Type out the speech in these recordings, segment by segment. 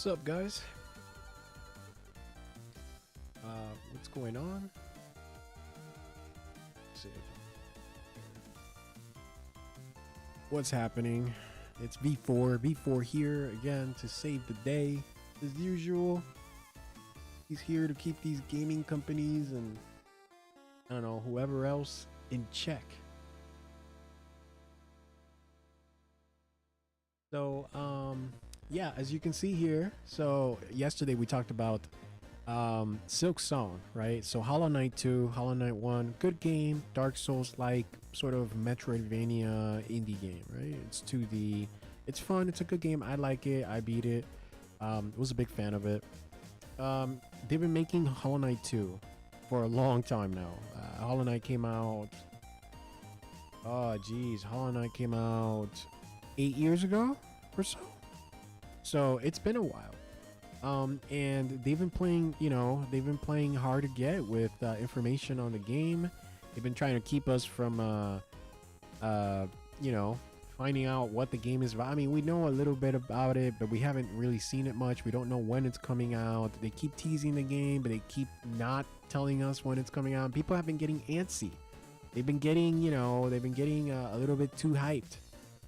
What's up, guys? What's going on? Let's see. What's happening? It's V4 here again to save the day as usual. He's here to keep these gaming companies and I don't know, whoever else in check. So, yeah, as you can see here, so yesterday we talked about Silksong, right? So Hollowknight 2, Hollowknight 1, good game, Dark Souls like sort of Metroidvania indie game, right? It's 2D, it's fun, it's a good game, I like it, I beat it, was a big fan of it. They've been making Hollowknight 2 for a long time now. Hollowknight came out, oh geez, Hollowknight came out 8 years ago or so. So it's been a while. And they've been playing, they've been playing hard to get with information on the game. They've been trying to keep us from, finding out what the game is about. I mean, we know a little bit about it, but we haven't really seen it much. We don't know when it's coming out. They keep teasing the game, but they keep not telling us when it's coming out. People have been getting antsy. They've been getting, a little bit too hyped.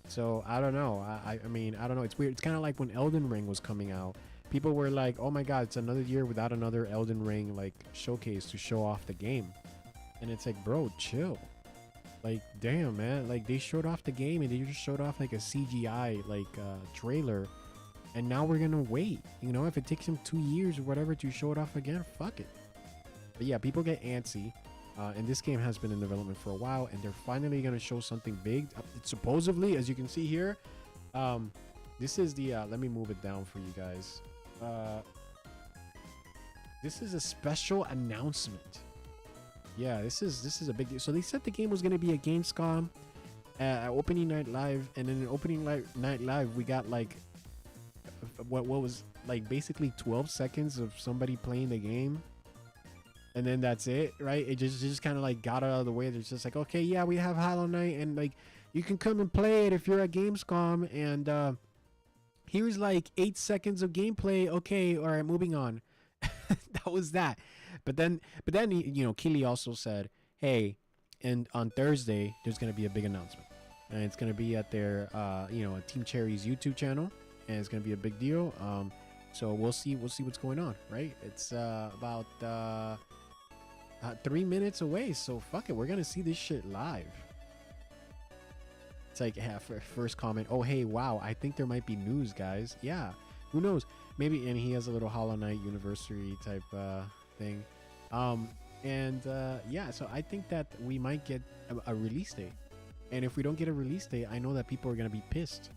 So I don't know. I mean, I don't know. It's weird. It's kind of like when Elden Ring was coming out. People were like, oh my god, it's another year without another Elden Ring like showcase to show off the game. And it's like, bro, chill. Like, damn, man. Like, they showed off the game and they just showed off like a CGI like trailer. And now we're gonna wait. If it takes them 2 years or whatever to show it off again, fuck it. But yeah, people get antsy. And this game has been in development for a while, and they're finally going to show something big. It's supposedly, as you can see here, this is the, let me move it down for you guys. This is a special announcement. Yeah, this is a big deal. So they said the game was going to be a Gamescom opening night live, and in an opening night live, we got like, what was like basically 12 seconds of somebody playing the game. And then that's it, right? It just kind of like got out of the way. There's just like, okay, yeah, we have Hollowknight, and like you can come and play it if you're at Gamescom. And here's like 8 seconds of gameplay. Okay, all right, moving on. That was that. But then Keely also said, hey, and on Thursday there's gonna be a big announcement, and it's gonna be at their Team Cherry's YouTube channel, and it's gonna be a big deal. So we'll see what's going on, right? It's about 3 minutes away, so fuck it, we're gonna see this shit live. It's like, first comment, oh hey, wow, I think there might be news, guys. Yeah, who knows, maybe. And he has a little Hollowknight University type thing. Yeah, so I think that we might get a release date, and if we don't get a release date, I know that people are gonna be pissed.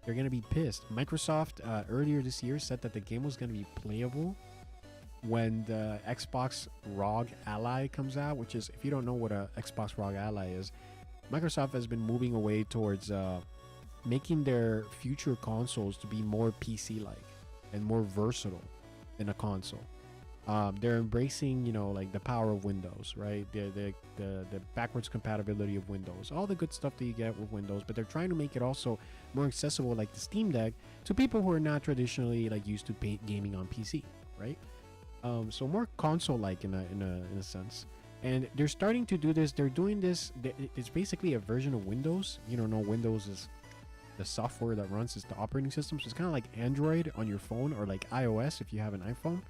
They're gonna be pissed. Microsoft earlier this year said that the game was gonna be playable when the Xbox ROG Ally comes out, which is, if you don't know what a Xbox ROG Ally is, Microsoft has been moving away towards making their future consoles to be more PC-like and more versatile than a console. They're embracing, like the power of Windows, right? The backwards compatibility of Windows, all the good stuff that you get with Windows, but they're trying to make it also more accessible, like the Steam Deck, to people who are not traditionally like used to gaming on PC, right? So more console-like in a sense. And they're starting to do this. They're doing this. It's basically a version of Windows. Windows is the software that runs, is the operating system. So it's kind of like Android on your phone, or like iOS if you have an iPhone.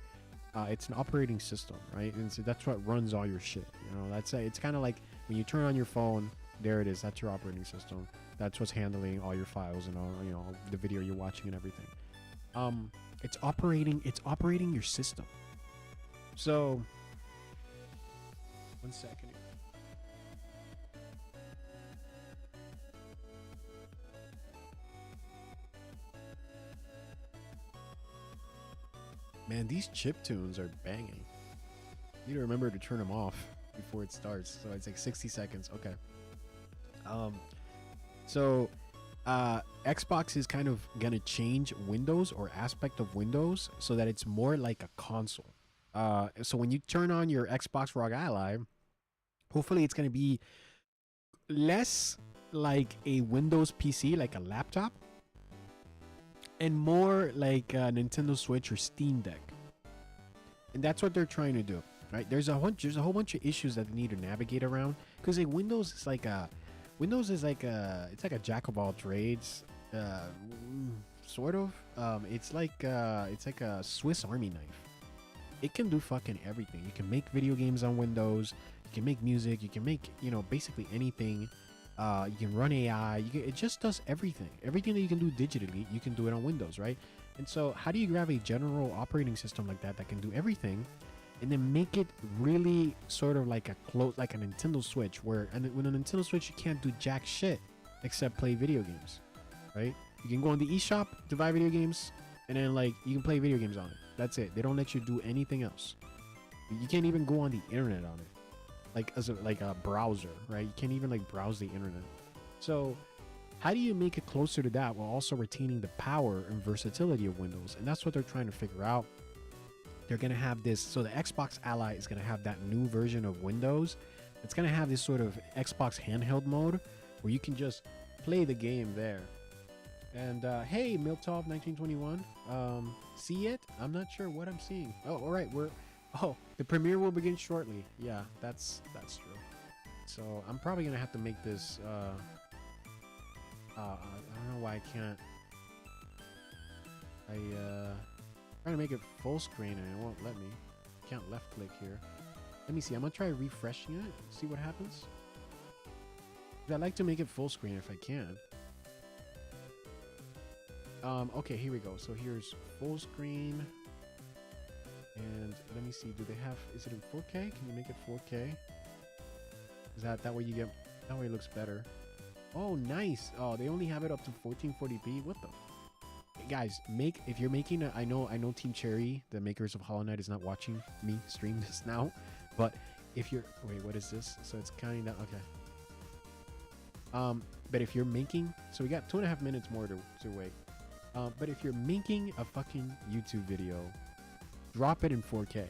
It's an operating system, right? And so that's what runs all your shit. It's kind of like when you turn on your phone, there it is. That's your operating system. That's what's handling all your files and all, the video you're watching and everything. It's operating your system. So, 1 second. Man, these chip tunes are banging. You need to remember to turn them off before it starts. So it's like 60 seconds. Okay. Xbox is kind of gonna change Windows, or aspect of Windows, so that it's more like a console. So when you turn on your Xbox ROG Ally, hopefully it's gonna be less like a Windows PC, like a laptop, and more like Nintendo Switch or Steam Deck. And that's what they're trying to do, right? There's a whole bunch of issues that they need to navigate around, because like Windows is like a jack of all trades, sort of. It's like a Swiss Army knife. It can do fucking everything. You can make video games on Windows. You can make music. You can make, basically anything. You can run AI. It just does everything. Everything that you can do digitally, you can do it on Windows, right? And so how do you grab a general operating system like that can do everything, and then make it really sort of like a Nintendo Switch, where with a Nintendo Switch you can't do jack shit except play video games, right? You can go on the eShop to buy video games, and then like you can play video games on it. That's it. They don't let you do anything else. You can't even go on the internet on it, like as a browser, right? You can't even like browse the internet. So how do you make it closer to that while also retaining the power and versatility of Windows? And that's what they're trying to figure out. They're going to have this. So the Xbox Ally is going to have that new version of Windows. It's going to have this sort of Xbox handheld mode where you can just play the game there. And hey, Miltov 1921. See it? I'm not sure what I'm seeing. Oh, all right. The premiere will begin shortly. Yeah, that's true. So I'm probably going to have to make this I don't know why I can't. Trying to make it full screen and it won't let me. Can't left click here. Let me see. I'm gonna try refreshing it. See what happens. I'd like to make it full screen if I can. Okay, here we go. So here's full screen. And let me see. Do they have? Is it in 4K? Can you make it 4K? Is that way you get? That way it looks better. Oh, nice. Oh, they only have it up to 1440p. What the? Hey guys, if you're making I know Team Cherry, the makers of Hollowknight, is not watching me stream this now, but if you're what is this? So it's kind of okay. But if you're making, so we got 2.5 minutes more to wait. But if you're making a fucking YouTube video, drop it in 4K,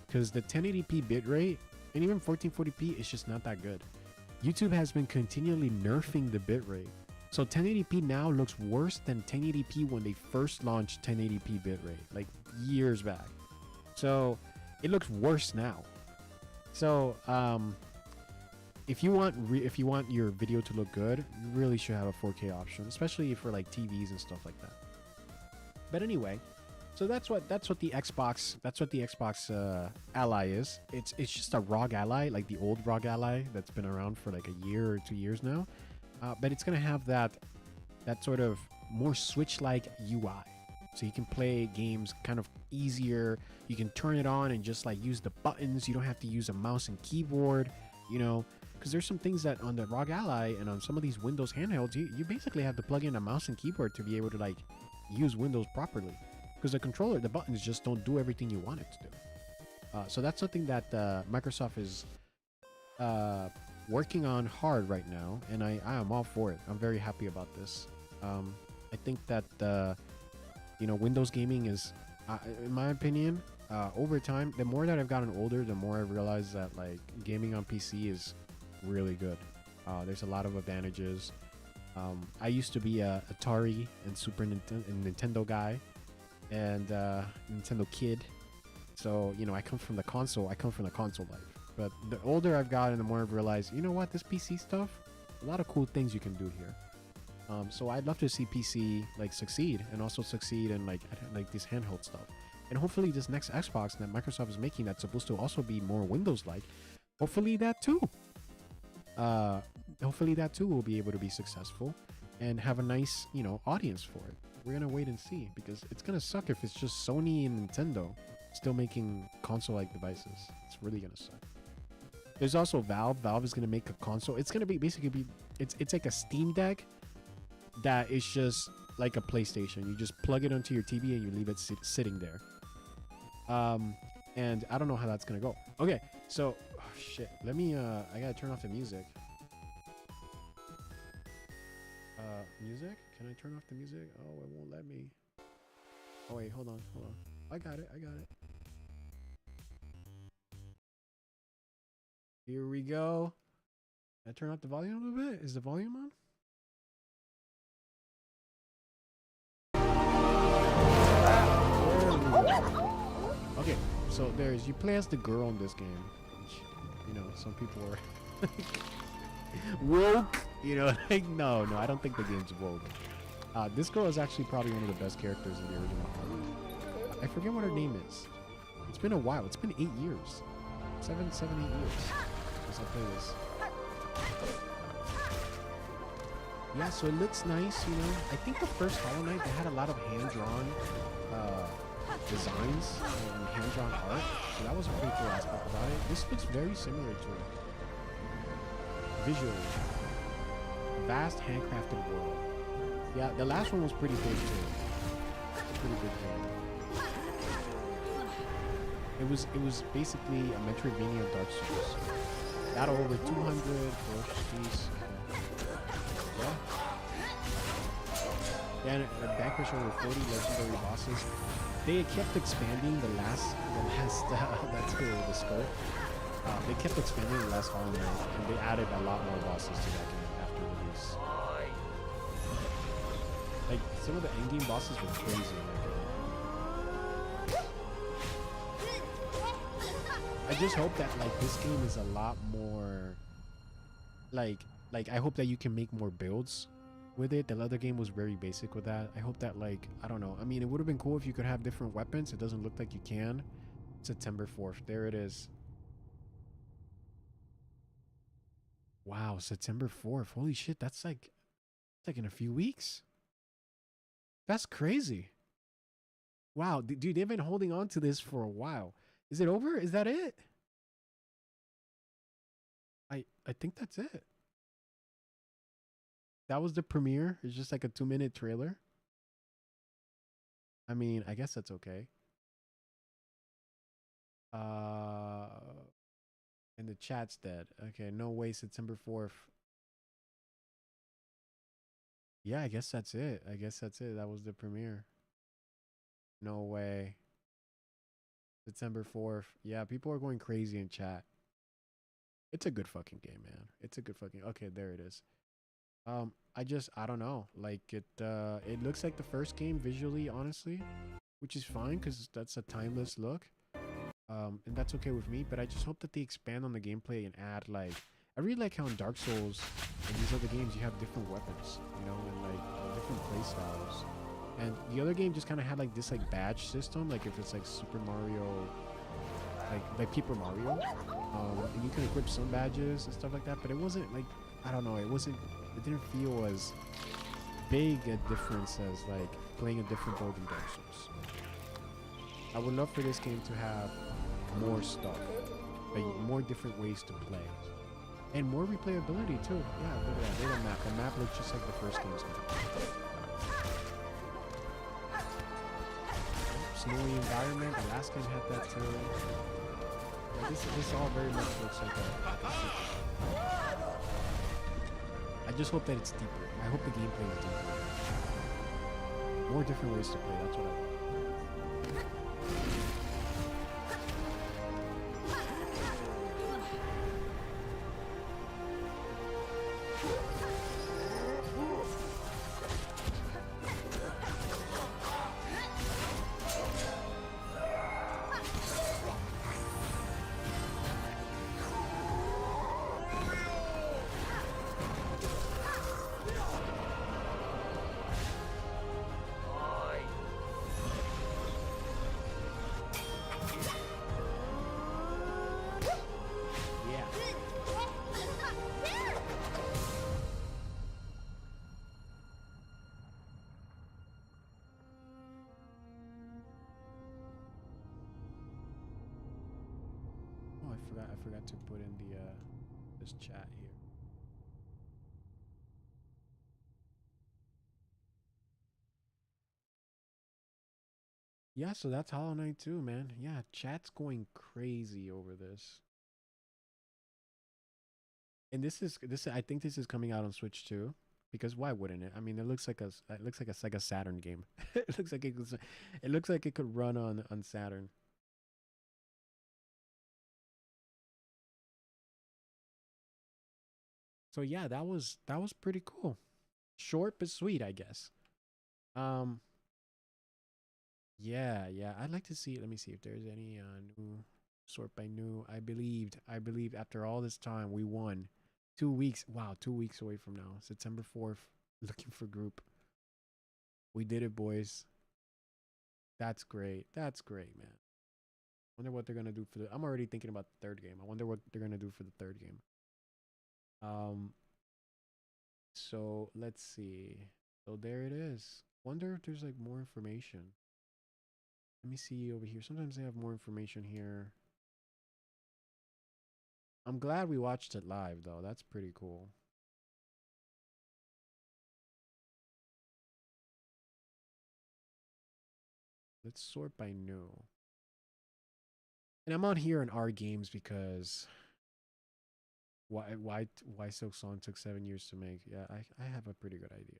because the 1080p bitrate and even 1440p is just not that good. YouTube has been continually nerfing the bitrate. So 1080p now looks worse than 1080p when they first launched 1080p bitrate, like years back. So it looks worse now. So if you want your video to look good, you really should have a 4K option, especially for like TVs and stuff like that. But anyway, so that's what the Xbox Ally is. It's just a ROG Ally, like the old ROG Ally that's been around for like a year or 2 years now. But it's gonna have that sort of more Switch-like UI, so you can play games kind of easier. You can turn it on and just like use the buttons. You don't have to use a mouse and keyboard, because there's some things that on the ROG Ally and on some of these Windows handhelds, you basically have to plug in a mouse and keyboard to be able to like use Windows properly, because the buttons just don't do everything you want it to do. So that's something that Microsoft is working on hard right now, and I am all for it. I'm very happy about this. I think that Windows gaming is, in my opinion, over time, the more that I've gotten older, the more I realize that like gaming on PC is really good. There's a lot of advantages. I used to be a Atari and Super Nintendo guy, and Nintendo kid. So I come from the console life. But the older I've gotten, the more I've realized, this PC stuff, a lot of cool things you can do here. So I'd love to see PC like succeed, and also succeed in like this handheld stuff. And hopefully this next Xbox that Microsoft is making, that's supposed to also be more Windows-like, hopefully that too will be able to be successful and have a nice, audience for it. We're gonna wait and see, because it's gonna suck if it's just Sony and Nintendo still making console-like devices. It's really gonna suck. There's also Valve. Valve is gonna make a console. It's gonna be it's like a Steam Deck that is just like a PlayStation. You just plug it onto your TV and you leave it sitting there. And I don't know how that's gonna go. Okay, so shit. Let me I gotta turn off the music. Music? Can I turn off the music? Oh, it won't let me. Oh wait, hold on. I got it. Here we go. Can I turn up the volume a little bit? Is the volume on? Okay, so you play as the girl in this game. Which, you know, some people are woke. You know, like no, I don't think the game's woke. This girl is actually probably one of the best characters in the original Hollowknight. I forget what her name is. It's been a while. It's been 8 years. 8 years since I played this. Yeah, so it looks nice, you know. I think the first Hollowknight, they had a lot of hand-drawn designs and hand-drawn art. So that was a pretty cool aspect about it. This looks very similar to it. Visually. Vast handcrafted world. Yeah, the last one was pretty big too. Pretty big game. It was basically a Metroidvania of Dark Souls. Got over 200 ferocious. Yeah. Yeah, and vanquished over 40 legendary bosses. They kept expanding the last that's the scope. They kept expanding the last Hollowknight, and they added a lot more bosses to that game after release. Like some of the endgame bosses were crazy in that game. I just hope that like this game is a lot more like I hope that you can make more builds with it. The other game was very basic with that. I hope that like I don't know. I mean, it would have been cool if you could have different weapons. It doesn't look like you can. September 4th. There it is. Wow, September 4th. Holy shit, that's like in a few weeks. That's crazy. Wow, dude, they've been holding on to this for a while. Is it over? Is that it? I think that's it. That was the premiere. It's just like a 2-minute trailer. I mean, I guess that's okay. And the chat's dead. Okay, no way, September 4th. Yeah, I guess that's it. That was the premiere. No way. September 4th. Yeah, people are going crazy in chat. It's a good fucking game, man. It's a good fucking. Okay, there it is. I don't know. Like it looks like the first game visually, honestly, which is fine because that's a timeless look. And that's okay with me. But I just hope that they expand on the gameplay and add like. I really like how in Dark Souls and these other games you have different weapons, you know, and like different play styles. And the other game just kind of had like this like badge system, like if it's like Super Mario, like Paper Mario, and you can equip some badges and stuff like that. But it wasn't like I don't know, it didn't feel as big a difference as like playing a different build in Dark Souls. I would love for this game to have more stuff, like more different ways to play. And more replayability too. Yeah, look at that. Look at the map. The map looks just like the first game's map. Snowy environment. The last game had that too. Yeah, this all very much looks like a I just hope that it's deeper. I hope the gameplay is deeper. More different ways to play. That's what I want. I forgot to put in the this chat here. Yeah, so that's Hollowknight too, man. Yeah, chat's going crazy over this. And this I think this is coming out on Switch too. Because why wouldn't it? I mean, it looks like a Sega Saturn game. It looks like it could run on Saturn. So yeah, that was pretty cool. Short but sweet, I guess. Um Yeah, yeah. I'd like to see. Let me see if there's any new sort by new. I believed after all this time we won. 2 weeks. Wow, 2 weeks away from now. September 4th. Looking for group. We did it, boys. That's great. That's great, man. Wonder what they're gonna do for the. I'm already thinking about the third game. I wonder what they're gonna do for the third game. Um. So let's see. So there it is. Wonder if there's like more information. Let me see over here. Sometimes they have more information here. I'm glad we watched it live though. That's pretty cool. Let's sort by new. And I'm on here in our games because why Silksong took 7 years to make. Yeah, I have a pretty good idea.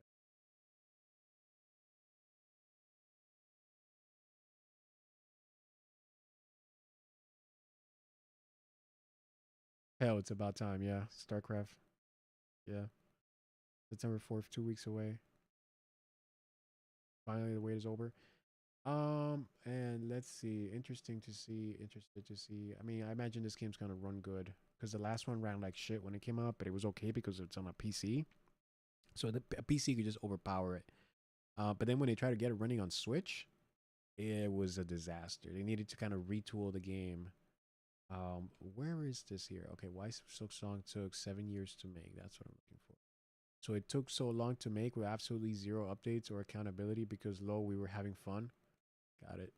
Hell, it's about time. Yeah, StarCraft. Yeah, September 4th, 2 weeks away. Finally, the wait is over. And let's see. Interesting to see. Interested to see. I mean, I imagine this game's gonna run good because the last one ran like shit when it came out, but it was okay because it's on a PC. So a PC could just overpower it. But then when they tried to get it running on Switch, it was a disaster. They needed to kind of retool the game. Where is this here? Okay, why Silksong took 7 years to make? That's what I'm looking for. So it took so long to make with absolutely zero updates or accountability because low, we were having fun. Got it.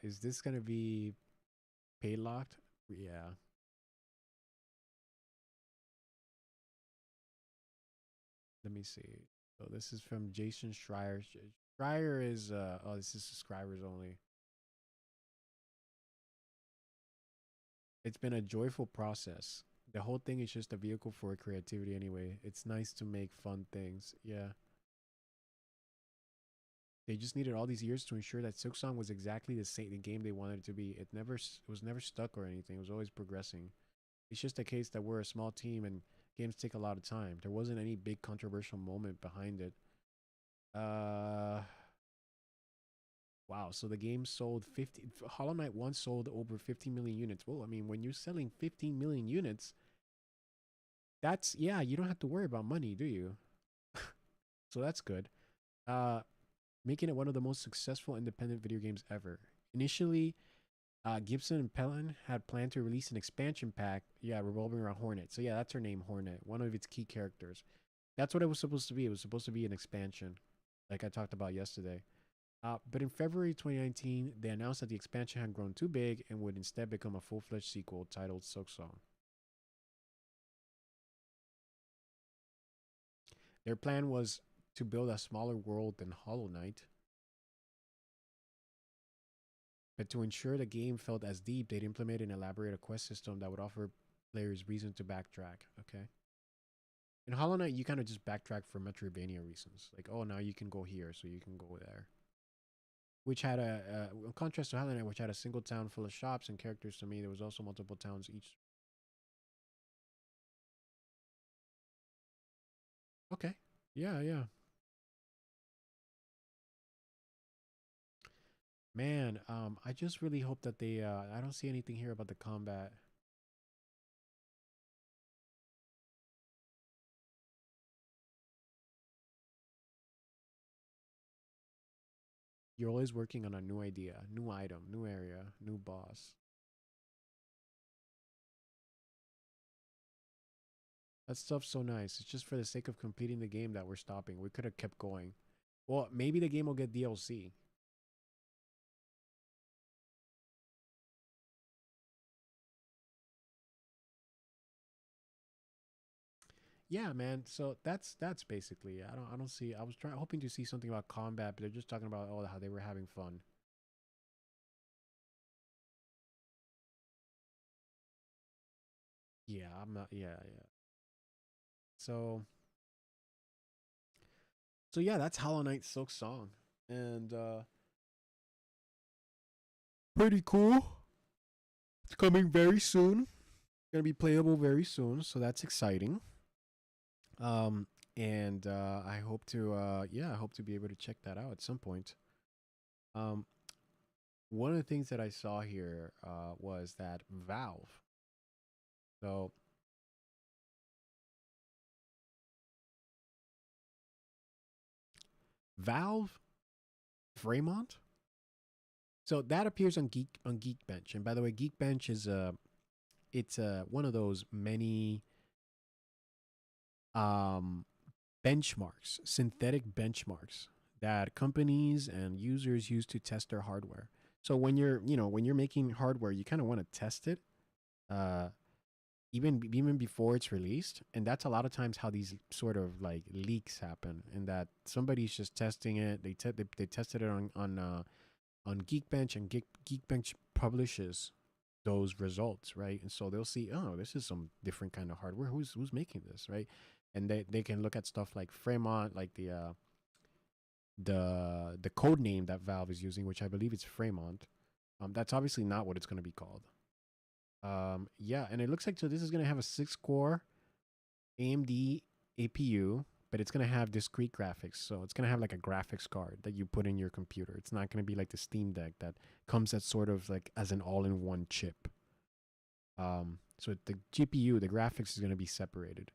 Is this gonna be pay locked? Yeah. Let me see. So this is from Jason Schreier. Schreier is oh, this is subscribers only. It's been a joyful process. The whole thing is just a vehicle for creativity anyway. It's nice to make fun things. Yeah. They just needed all these years to ensure that Silksong was exactly the game they wanted it to be. It was never stuck or anything. It was always progressing. It's just a case that we're a small team and games take a lot of time. There wasn't any big controversial moment behind it. Uh wow, so the game sold 50 Hollow Knight 1 sold over 15 million units. Well, I mean, when you're selling 15 million units, that's yeah, you don't have to worry about money, do you? So that's good. Uh Making it one of the most successful independent video games ever. Initially, Gibson and Pelin had planned to release an expansion pack, yeah, revolving around Hornet. So yeah, that's her name, Hornet, one of its key characters. That's what it was supposed to be. It was supposed to be an expansion, like I talked about yesterday. But in February 2019, they announced that the expansion had grown too big and would instead become a full-fledged sequel titled Silksong. Their plan was to build a smaller world than Hollow Knight, but to ensure the game felt as deep, they'd implement and elaborate a quest system that would offer players reason to backtrack. Okay. In Hollow Knight, you kind of just backtrack for Metroidvania reasons. Like, oh, now you can go here, so you can go there. Which had in contrast to Hollow Knight, which had a single town full of shops and characters to me, there was also multiple towns each. Okay. Yeah, yeah. Man, I just really hope that they, I don't see anything here about the combat. You're always working on a new idea, new item, new area, new boss. That stuff's so nice. It's just for the sake of completing the game that we're stopping. We could have kept going. Well, maybe the game will get DLC. Yeah, man. So that's basically. I don't see. I was trying hoping to see something about combat, but they're just talking about oh how they were having fun. Yeah, I'm not. Yeah, yeah. So yeah, that's Hollow Knight Silk Song, and pretty cool. It's coming very soon. Gonna be playable very soon, so that's exciting. Um, and I hope to I hope to be able to check that out at some point. Um, one of the things that I saw here was that Valve. So Valve Fremont. So that appears on Geekbench, and by the way, Geekbench is it's one of those many um benchmarks, synthetic benchmarks that companies and users use to test their hardware. So when you're making hardware, you kind of want to test it, uh, even before it's released, and that's a lot of times how these sort of like leaks happen. In that somebody's just testing it, they tested it on Geekbench, and Geekbench publishes those results, right? And so they'll see, oh, this is some different kind of hardware. Who's making this, right? And they can look at stuff like Fremont, like the code name that Valve is using, which I believe is Fremont. That's obviously not what it's going to be called. Yeah, and it looks like so this is going to have a 6-core AMD APU, but it's going to have discrete graphics. So it's going to have like a graphics card that you put in your computer. It's not going to be like the Steam Deck that comes as sort of like as an all-in-one chip. So the GPU, the graphics is going to be separated,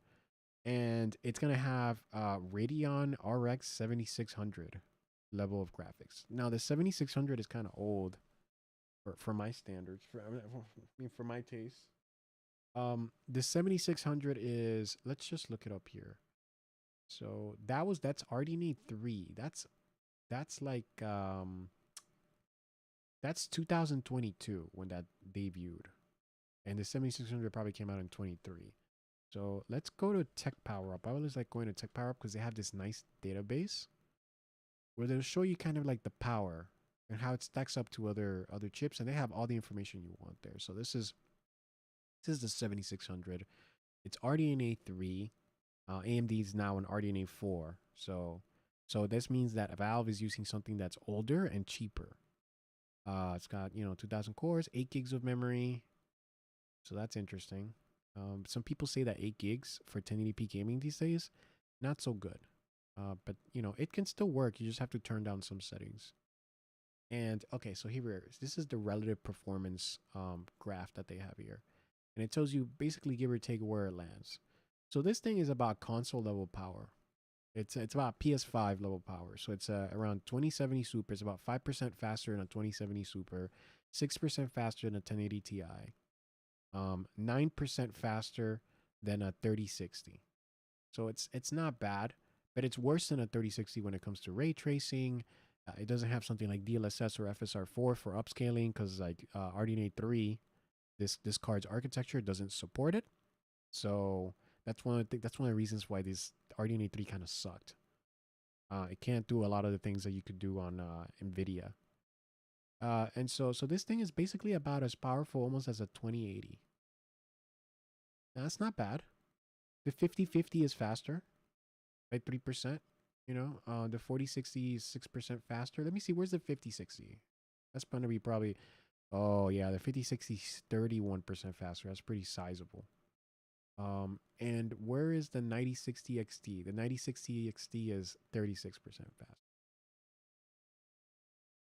and it's going to have Radeon RX 7600 level of graphics. Now the 7600 is kind of old for my standards. For my taste. The 7600 is, let's just look it up here. So that's RDNA 3. That's like that's 2022 when that debuted. And the 7600 probably came out in 23. So let's go to Tech Power Up. I always like going to Tech Power Up because they have this nice database where they'll show you kind of like the power and how it stacks up to other chips, and they have all the information you want there. So this is the 7600. It's RDNA 3. AMD is now an RDNA 4. So this means that Valve is using something that's older and cheaper. It's got 2,000 cores, 8 gigs of memory. So that's interesting. Some people say that 8 gigs for 1080p gaming these days, not so good. But it can still work. You just have to turn down some settings. And okay, so here it is. This is the relative performance graph that they have here, and it tells you basically give or take where it lands. So this thing is about console level power. It's about PS5 level power. So it's around 2070 Super. It's about 5% faster than a 2070 Super, 6% faster than a 1080 Ti, 9% faster than a 3060. So it's not bad, but it's worse than a 3060 when it comes to ray tracing. It doesn't have something like DLSS or FSR4 for upscaling because like RDNA 3, this card's architecture doesn't support it. So that's one of the reasons why this RDNA 3 kind of sucked. It can't do a lot of the things that you could do on NVIDIA. And so this thing is basically about as powerful almost as a 2080. Now, that's not bad. The 5050 is faster by 3%. The 4060 is 6% faster. Let me see, where's the 5060? That's going to be probably, oh yeah, the 5060 is 31% faster. That's pretty sizable. And where is the 9060 XT? The 9060 XT is 36% faster.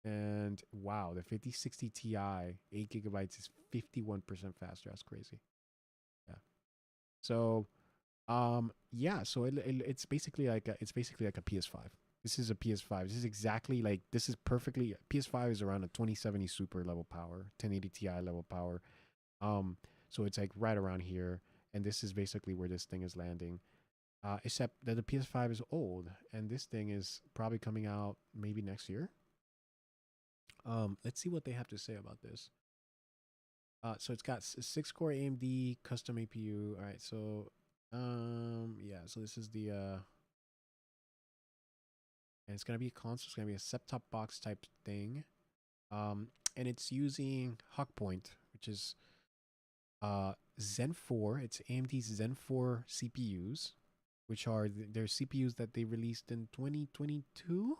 And wow, the 5060 Ti, 8 gigabytes is 51% faster. That's crazy. Yeah. So, yeah. So it's basically like a PS5. This is a PS5. This is exactly like this is perfectly. PS5 is around a 2070 Super level power, 1080 Ti level power. So it's like right around here, and this is basically where this thing is landing. Except that the PS5 is old, and this thing is probably coming out maybe next year. Let's see what they have to say about this. So it's got 6-core AMD custom APU. All right, so yeah, so this is the and it's gonna be a console. It's gonna be a set-top box type thing. And it's using Hollowknight, which is Zen 4. It's AMD's Zen 4 CPUs, which are their CPUs that they released in 2022.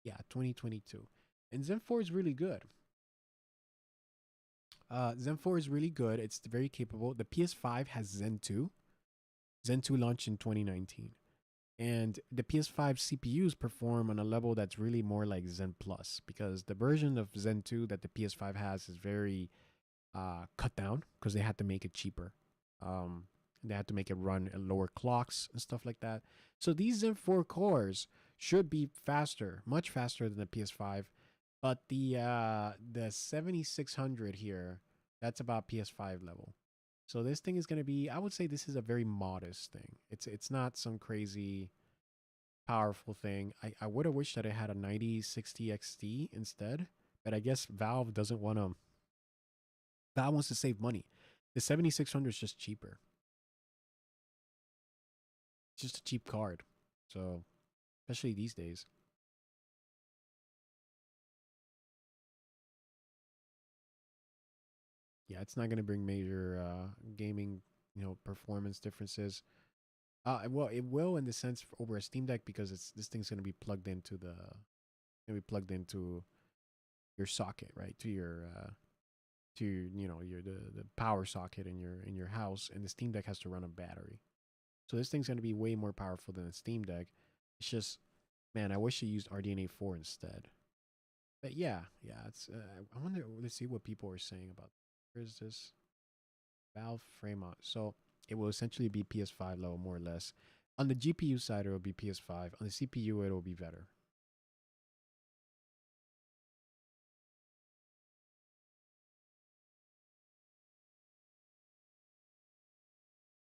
Yeah, 2022. And Zen 4 is really good. Zen 4 is really good. It's very capable. The PS5 has Zen 2. Zen 2 launched in 2019. And the PS5 CPUs perform on a level that's really more like Zen Plus, because the version of Zen 2 that the PS5 has is very cut down because they had to make it cheaper. Um, they had to make it run at lower clocks and stuff like that. So these Zen 4 cores should be faster, much faster than the PS5. But the 7600 here, that's about PS5 level. So this thing is going to be, I would say this is a very modest thing. It's not some crazy powerful thing. I would have wished that it had a 9060 XT instead, but I guess Valve wants to save money. The 7600 is just cheaper. It's just a cheap card. So, especially these days. Yeah, it's not going to bring major gaming, performance differences. Well, it will in the sense over a Steam Deck because this thing's going to be plugged into your socket, right? Your the power socket in your house, and the Steam Deck has to run a battery. So this thing's going to be way more powerful than a Steam Deck. It's just, man, I wish it used RDNA 4 instead. But yeah, it's. I wonder. Let's see what people are saying about. Where's this Valve Fremont? So it will essentially be PS5 level, more or less. On the GPU side, it will be PS5. On the CPU, it will be better.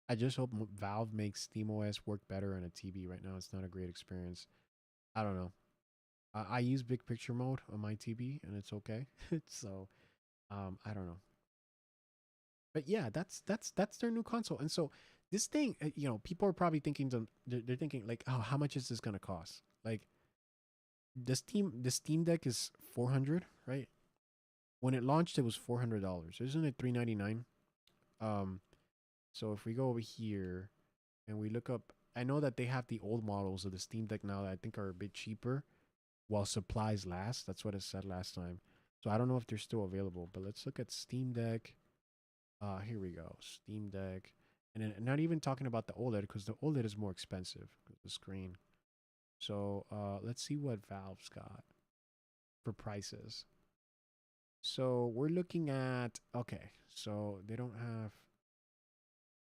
I just hope Valve makes SteamOS work better on a TV. Right now, it's not a great experience. I don't know. I use big picture mode on my TV, and it's okay. So, I don't know. But yeah, that's their new console. And so this thing, people are probably thinking they're thinking like, oh, how much is this gonna cost? Like the Steam Deck is 400, right? When it launched, it was $400. Isn't it 399? Um, so if we go over here and we look up, I know that they have the old models of the Steam Deck now that I think are a bit cheaper while supplies last. That's what it said last time. So I don't know if they're still available, but let's look at Steam Deck. Here we go. Steam Deck. And then not even talking about the OLED because the OLED is more expensive, the screen. So let's see what Valve's got for prices. So we're looking at, okay, so they don't have,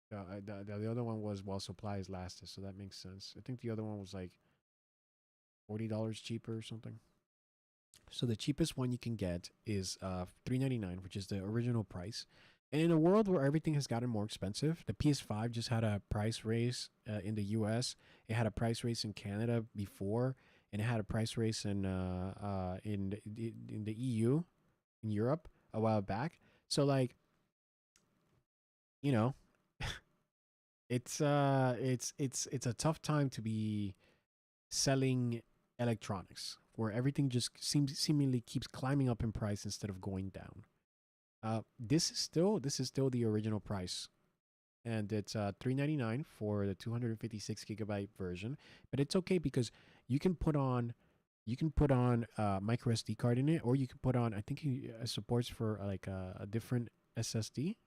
the other one was while supplies lasted, so that makes sense. I think the other one was like $40 cheaper or something. So the cheapest one you can get is $399, which is the original price. And in a world where everything has gotten more expensive, the PS5 just had a price raise in the US. It had a price raise in Canada before, and it had a price raise in the EU, in Europe a while back. So like, you know, it's a tough time to be selling electronics where everything just seemingly keeps climbing up in price instead of going down. This is still the original price, and it's $399 for the 256 gigabyte version. But it's okay because you can put on micro SD card in it, or you can put on. I think it supports for like a different SSD.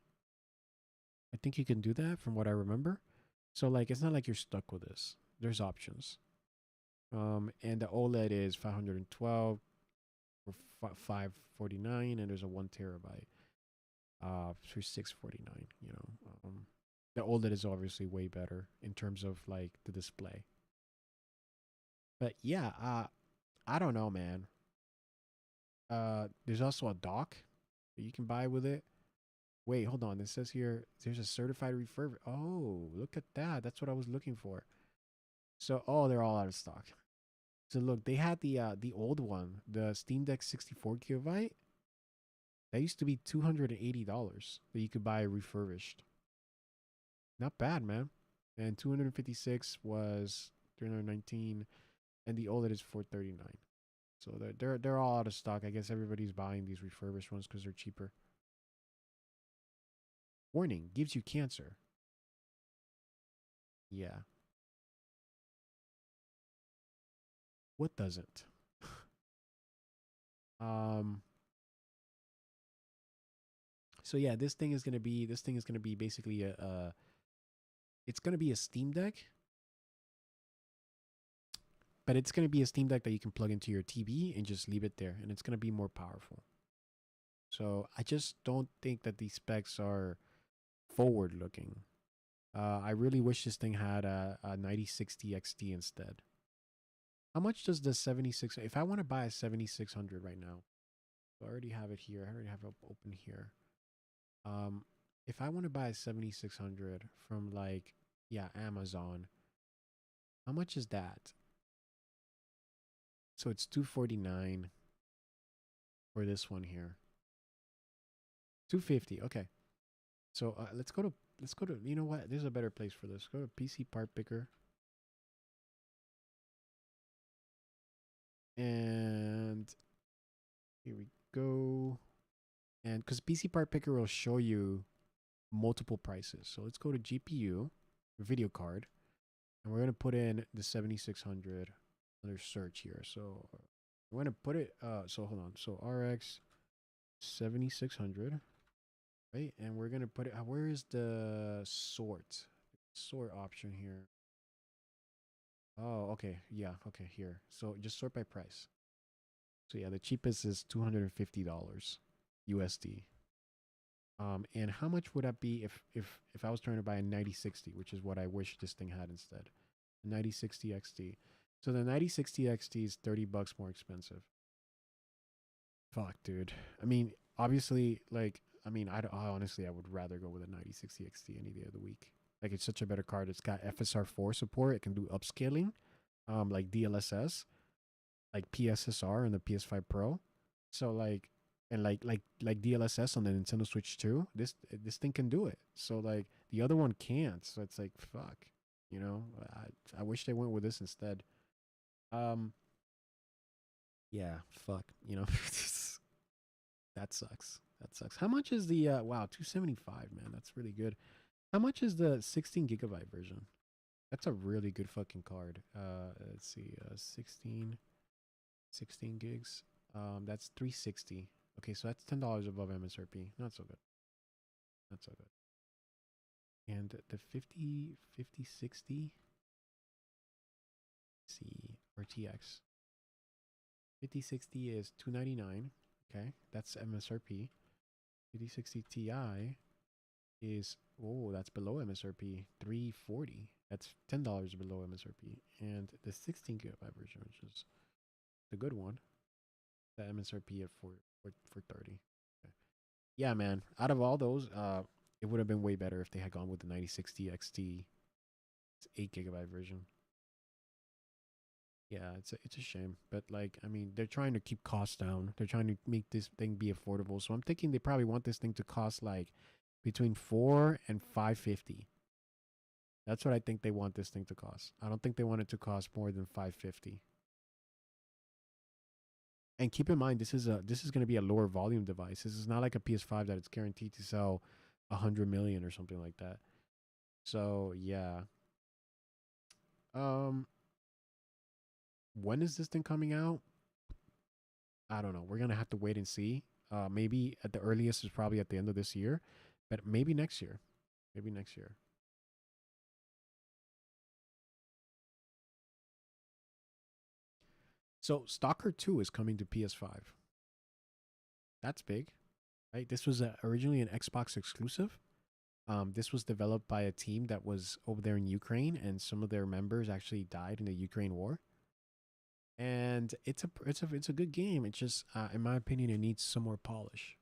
I think you can do that from what I remember. So like it's not like you're stuck with this. There's options. And the OLED is 512 for 549, and there's a 1 terabyte for 649. The OLED is obviously way better in terms of like the display. But yeah, I don't know, man. There's also a dock that you can buy with it. Wait, hold on. It says here there's a certified refurb. Oh, look at that. That's what I was looking for. So, oh, they're all out of stock. So look, they had the old one, the Steam Deck 64 gigabyte. That used to be $280 that you could buy refurbished. Not bad, man. And 256 was 319, and the OLED is 439. So they're all out of stock. I guess everybody's buying these refurbished ones because they're cheaper. Warning: gives you cancer. Yeah. What doesn't? um. So yeah, this thing is gonna be basically It's gonna be a Steam Deck, but it's gonna be a Steam Deck that you can plug into your TV and just leave it there, and it's gonna be more powerful. So I just don't think that these specs are forward looking. I really wish this thing had a 9060 XT instead. How much does the 76? If I want to buy a 7600 right now, so I already have it here. I already have it open here. Um, if I want to buy a 7600 from like Amazon, how much is that? So it's 249 for this one here. 250. Okay. So let's go to you know what? There's a better place for this. Go to PC Part Picker. And here we go. And because PC Part Picker will show you multiple prices. So let's go to GPU, video card, and we're going to put in the 7600 under search here. So we're going to put it, so hold on. So RX 7600, right? And we're going to put it, where is the sort option here? Oh, okay. Yeah. Okay. Here. So just sort by price. So yeah, the cheapest is $250 USD. And how much would that be if I was trying to buy a 9060, which is what I wish this thing had instead? A 9060 XT. So the 9060 XT is $30 more expensive. Fuck, dude. I mean, obviously, like, I mean, honestly, I would rather go with a 9060 XT any day of the week. Like, it's such a better card. It's got FSR4 support. It can do upscaling, like DLSS, like PSSR and the PS5 Pro. So like, and like DLSS on the Nintendo Switch 2, this thing can do it. So like the other one can't. So it's like fuck, you know. I wish they went with this instead. Um, yeah, fuck, you know. That sucks. That sucks. How much is the wow, 275, man. That's really good. How much is the 16 gigabyte version? That's a really good fucking card. Let's see. 16 gigs. That's 360. Okay, so that's $10 above MSRP. Not so good. Not so good. And the 5060 see RTX 5060 is 299. Okay, that's MSRP. 5060 Ti is that's below MSRP 340. That's $10 below MSRP. And the 16 gigabyte version, which is the good one, the MSRP at 430. Okay. Yeah, man. Out of all those, it would have been way better if they had gone with the 9060 XT 8 gigabyte version. Yeah, it's a shame, but like I mean, they're trying to keep costs down. They're trying to make this thing be affordable. So I'm thinking they probably want this thing to cost like between 4 and 550. That's what I think they want this thing to cost. I don't think they want it to cost more than 550. And keep in mind, this is going to be a lower volume device. This is not like a PS5 that it's guaranteed to sell 100 million or something like that. So yeah. Um, when is this thing coming out? I don't know. We're gonna have to wait and see. Maybe at the earliest is probably at the end of this year, but maybe next year. Maybe next year. So Stalker 2 is coming to PS5. That's big, right? This was originally an Xbox exclusive. This was developed by a team that was over there in Ukraine, and some of their members actually died in the Ukraine war. And it's a good game. It's just, in my opinion, it needs some more polish.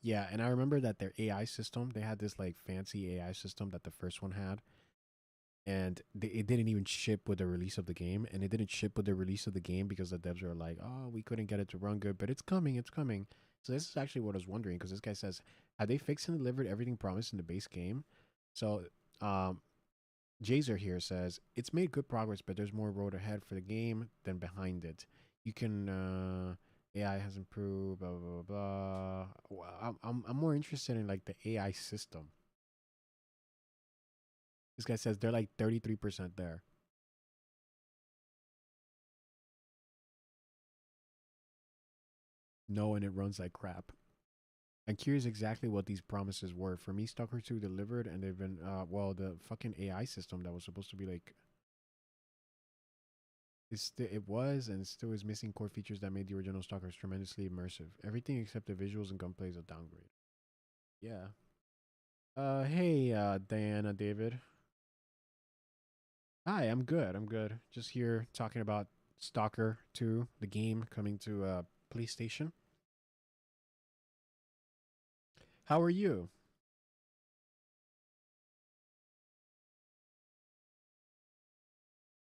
Yeah, and I remember that their AI system, they had this like fancy AI system that the first one had, and it didn't even ship with the release of the game, and it didn't ship with the release of the game because the devs were like, "Oh, we couldn't get it to run good, but it's coming, it's coming." So this is actually what I was wondering because this guy says, "Have they fixed and delivered everything promised in the base game?" So, Jazer here says it's made good progress, but there's more road ahead for the game than behind it. You can AI has improved, blah blah blah. Blah. Well, I'm more interested in like the AI system. This guy says they're like 33% there. No, and it runs like crap. I'm curious exactly what these promises were. For me, Stalker 2 delivered, and they've been, well, the fucking AI system that was supposed to be like, it was and still is missing core features that made the original Stalkers tremendously immersive. Everything except the visuals and gunplay is a downgrade. Yeah. Hey, Diana, David. Hi, I'm good. I'm good. Just here talking about Stalker 2, the game coming to PlayStation. How are you?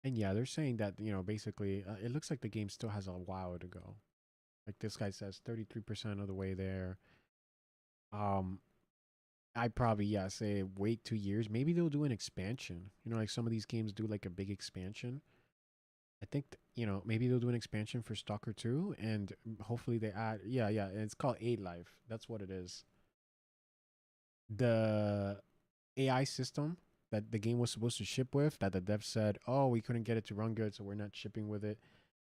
And yeah, they're saying that, basically, it looks like the game still has a while to go. Like this guy says, 33% of the way there. Um, I'd probably, yeah, say wait 2 years. Maybe they'll do an expansion. Like some of these games do like a big expansion. I think, maybe they'll do an expansion for Stalker 2 and hopefully they add, yeah, and it's called 8 Life. That's what it is. The AI system that the game was supposed to ship with, that the dev said, oh, we couldn't get it to run good, so we're not shipping with it.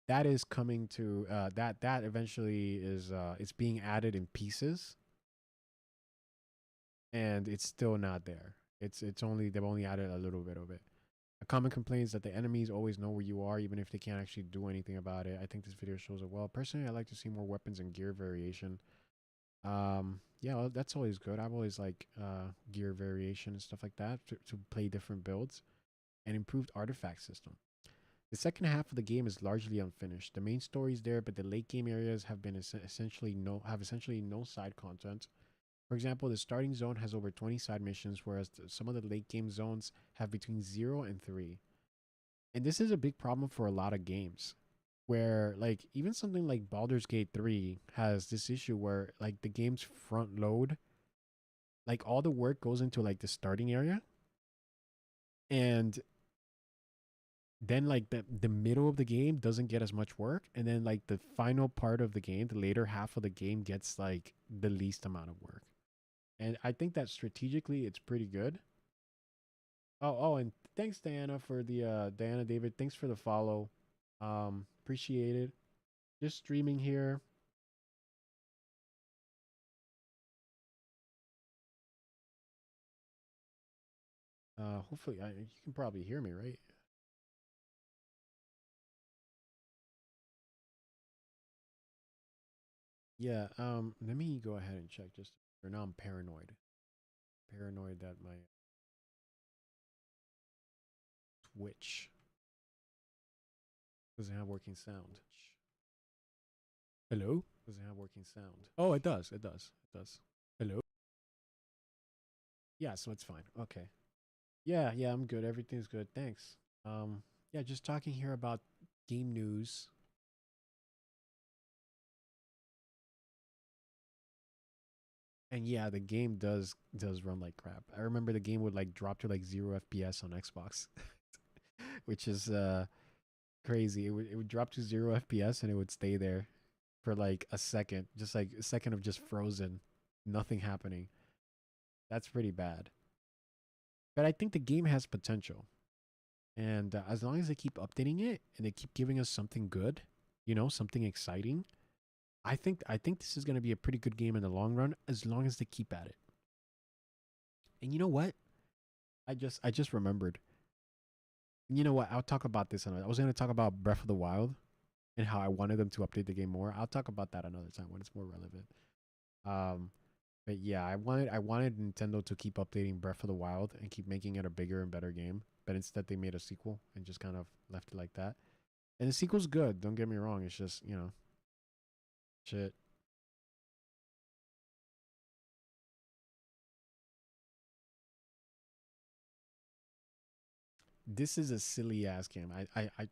That is coming to, that eventually is, it's being added in pieces and it's still not there. It's only, they've only added a little bit of it. A common complaint is that the enemies always know where you are, even if they can't actually do anything about it. I think this video shows it well. Personally, I like to see more weapons and gear variation. Yeah, well, that's always good. I've always like gear variation and stuff like that to play different builds and improved artifact system. The second half of the game is largely unfinished. The main story is there, but the late game areas have been essentially no side content. For example, the starting zone has over 20 side missions, whereas some of the late game zones have between 0 and 3. And this is a big problem for a lot of games, where like even something like Baldur's Gate 3 has this issue where like the game's front load, like all the work goes into like the starting area, and then like the middle of the game doesn't get as much work, and then like the final part of the game, the later half of the game, gets like the least amount of work. And I think that strategically it's pretty good. Oh, and thanks Diana for the Diana David, thanks for the follow. Appreciate it. Just streaming here. Hopefully you can probably hear me, right? Yeah, let me go ahead and check just for now. I'm paranoid. Paranoid that my Twitch doesn't have working sound. Hello? Doesn't have working sound. Oh, it does. It does. It does. Hello? Yeah, so it's fine. Okay. Yeah, I'm good. Everything's good. Thanks. Yeah, just talking here about game news. And yeah, the game does run like crap. I remember the game would like drop to like 0 FPS on Xbox, which is crazy. It would drop to 0 FPS and it would stay there for like a second, just like a second of just frozen, nothing happening. That's pretty bad. But I think the game has potential. And as long as they keep updating it and they keep giving us something good, something exciting, I think this is going to be a pretty good game in the long run as long as they keep at it. And you know what? I just remembered. You know what? I'll talk about this another. I was going to talk about Breath of the Wild and how I wanted them to update the game more. I'll talk about that another time when it's more relevant. Um, but yeah, I wanted Nintendo to keep updating Breath of the Wild and keep making it a bigger and better game. But instead, they made a sequel and just kind of left it like that. And the sequel's good. Don't get me wrong. It's just shit. This is a silly ass game.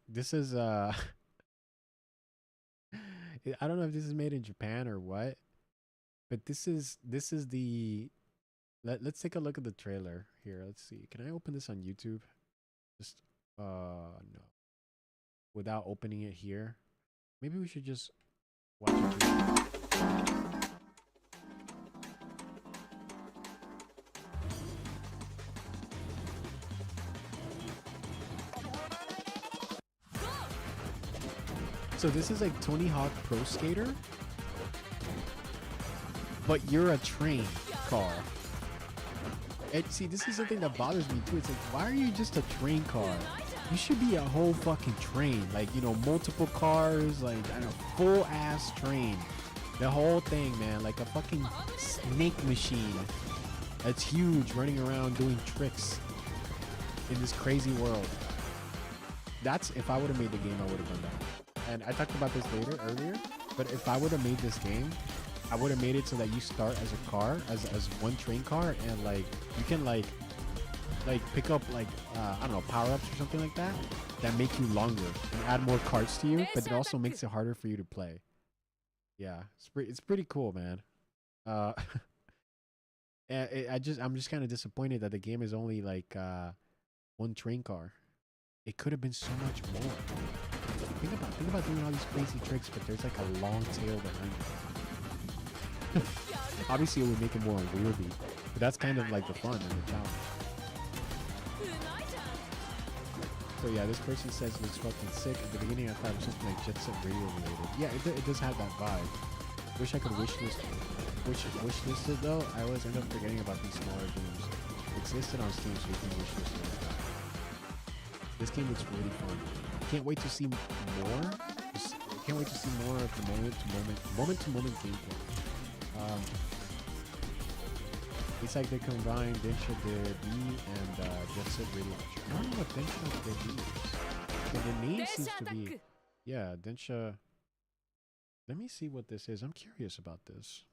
This is I don't know if this is made in Japan or what, but this is the let's take a look at the trailer here. Let's see. Can I open this on YouTube? Just no. Without opening it here. Maybe we should just watch it. So this is like Tony Hawk Pro Skater, but you're a train car. And see, this is something that bothers me too. It's like, why are you just a train car? You should be a whole fucking train. Like, you know, multiple cars, like, I don't know, full ass train. The whole thing, man, like a fucking snake machine that's huge, running around doing tricks in this crazy world. That's, if I would have made the game, I would have done that. And I talked about this earlier, but if I would have made this game, I would have made it so that you start as a car, as one train car, and like you can like pick up like I don't know, power-ups or something like that make you longer and add more cards to you, but it also makes it harder for you to play. Yeah, it's pretty cool, man. I'm just kind of disappointed that the game is only like one train car. It could have been so much more. Think about doing all these crazy tricks, but there's like a long tail behind it. Obviously, it would make it more unwieldy, but that's kind of like the fun and the challenge. So yeah, this person says it looks fucking sick. At the beginning, I thought it was something like Jet Set Radio related. Yeah, it does have that vibe. Wish I could wishlist it though. I always end up forgetting about these smaller games. It's listed on Steam, so you can wishlist it. This game looks really fun. Can't wait to see more. Can't wait to see more of the moment to moment gameplay. It's like they combined Densha the B and Jet Set Radio. I don't know what Densha the B is. But the name seems to be, yeah, Densha. Let me see what this is. I'm curious about this.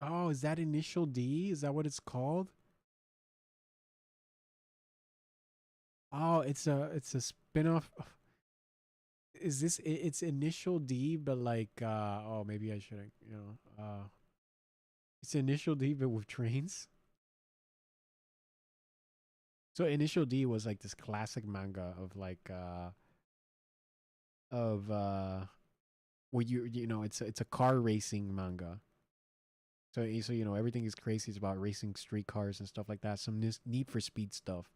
Oh, is that Initial D? Is that what it's called? Oh, it's a spin-off. Is this it's Initial D, but like oh, maybe I shouldn't, you know. It's Initial D but with trains. So Initial D was like this classic manga of like where you know, it's a car racing manga. So you know, everything is crazy. It's about racing street cars and stuff like that. Some Need for Speed stuff.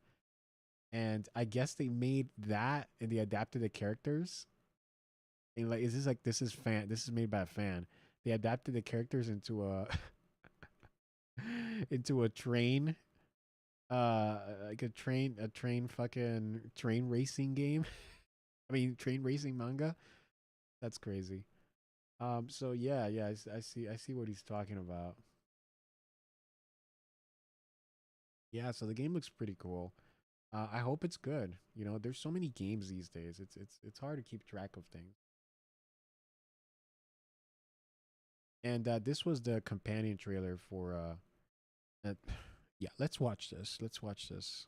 And I guess they made that and they adapted the characters. And like, this is made by a fan. They adapted the characters into a into a train, like train racing game. I mean, train racing manga. That's crazy. So yeah, I see what he's talking about. Yeah, so the game looks pretty cool. I hope it's good. You know, there's so many games these days. It's hard to keep track of things. And this was the companion trailer for yeah, let's watch this. Let's watch this.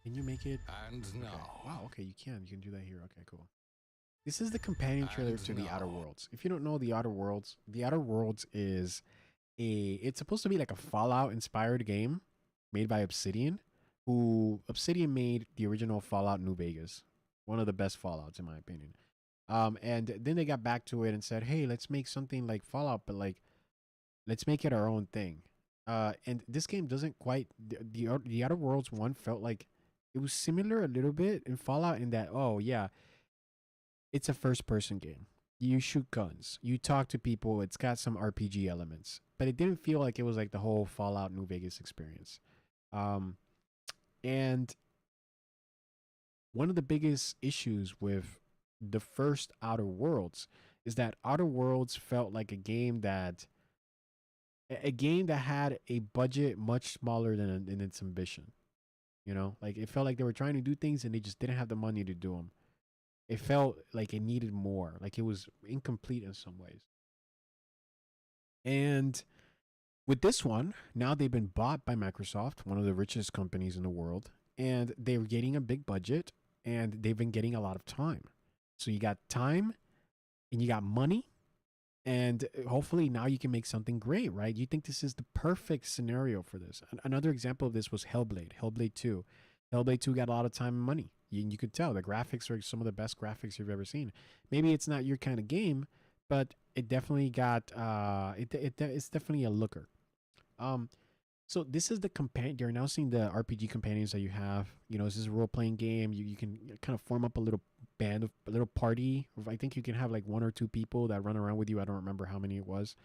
Can you make it? And Okay. now. Wow, okay, you can. You can do that here. Okay, cool. This is the companion trailer to the Outer Worlds. If you don't know the Outer Worlds, is it's supposed to be like a Fallout inspired game made by Obsidian, who Obsidian made the original Fallout New Vegas. One of the best Fallouts in my opinion. And then they got back to it and said, "Hey, let's make something like Fallout, but like let's make it our own thing." And this game doesn't quite the Outer Worlds one felt like it was similar a little bit in Fallout in that, oh yeah, it's a first person game. You shoot guns, you talk to people, it's got some RPG elements, but it didn't feel like it was like the whole Fallout New Vegas experience. And one of the biggest issues with the first Outer Worlds is that Outer Worlds felt like a game that had a budget much smaller than its ambition. You know, like it felt like they were trying to do things and they just didn't have the money to do them. It felt like it needed more, like it was incomplete in some ways. And with this one, now they've been bought by Microsoft, one of the richest companies in the world, and they're getting a big budget and they've been getting a lot of time. So you got time and you got money And hopefully now you can make something great, right? You think this is the perfect scenario for this. Another example of this was Hellblade 2. Hellblade 2 got a lot of time and money. You could tell the graphics are some of the best graphics you've ever seen. Maybe it's not your kind of game, but it definitely got it's definitely a looker. So this is the companion. You're now seeing the RPG companions that you have. You know, this is a role playing game. You can kind of form up a little band of a little party. I think you can have like 1 or 2 people that run around with you. I don't remember how many it was.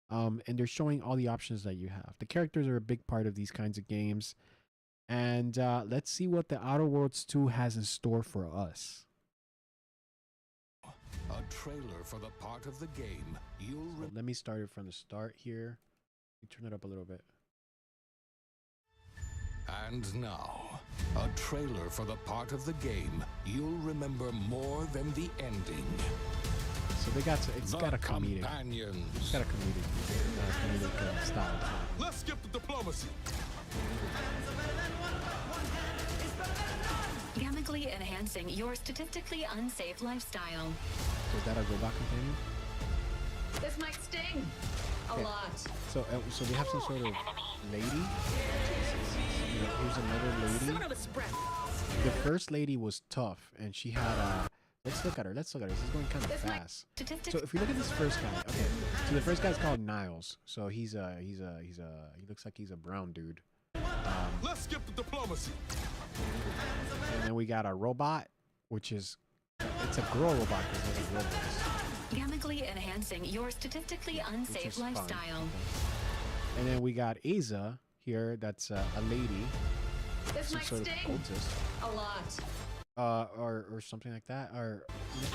And they're showing all the options that you have. The characters are a big part of these kinds of games. And let's see what the Outer Worlds 2 has in store for us. A trailer for the part of the game So let me start it from the start here. Turn it up a little bit. And now, a trailer for the part of the game you'll remember more than the ending. So they got it's got a comedic. It's got a comedic style. Let's skip the diplomacy. Chemically enhancing your statistically unsafe lifestyle. So is that a robot companion? This might sting a lot. So we have some sort of lady. Here's another lady. The first lady was tough, and she had let's look at her. This is going kind of fast. So if we look at this first guy, okay. So the first guy's called Niles. So he looks like he's a brown dude. Let's skip the diplomacy. And then we got a robot, which is it's a girl robot because there's a girl voice. Chemically enhancing your statistically unsafe lifestyle. Okay. And then we got Asa here. That's a lady. This might sort sting of cultist. a lot. Or something like that. Or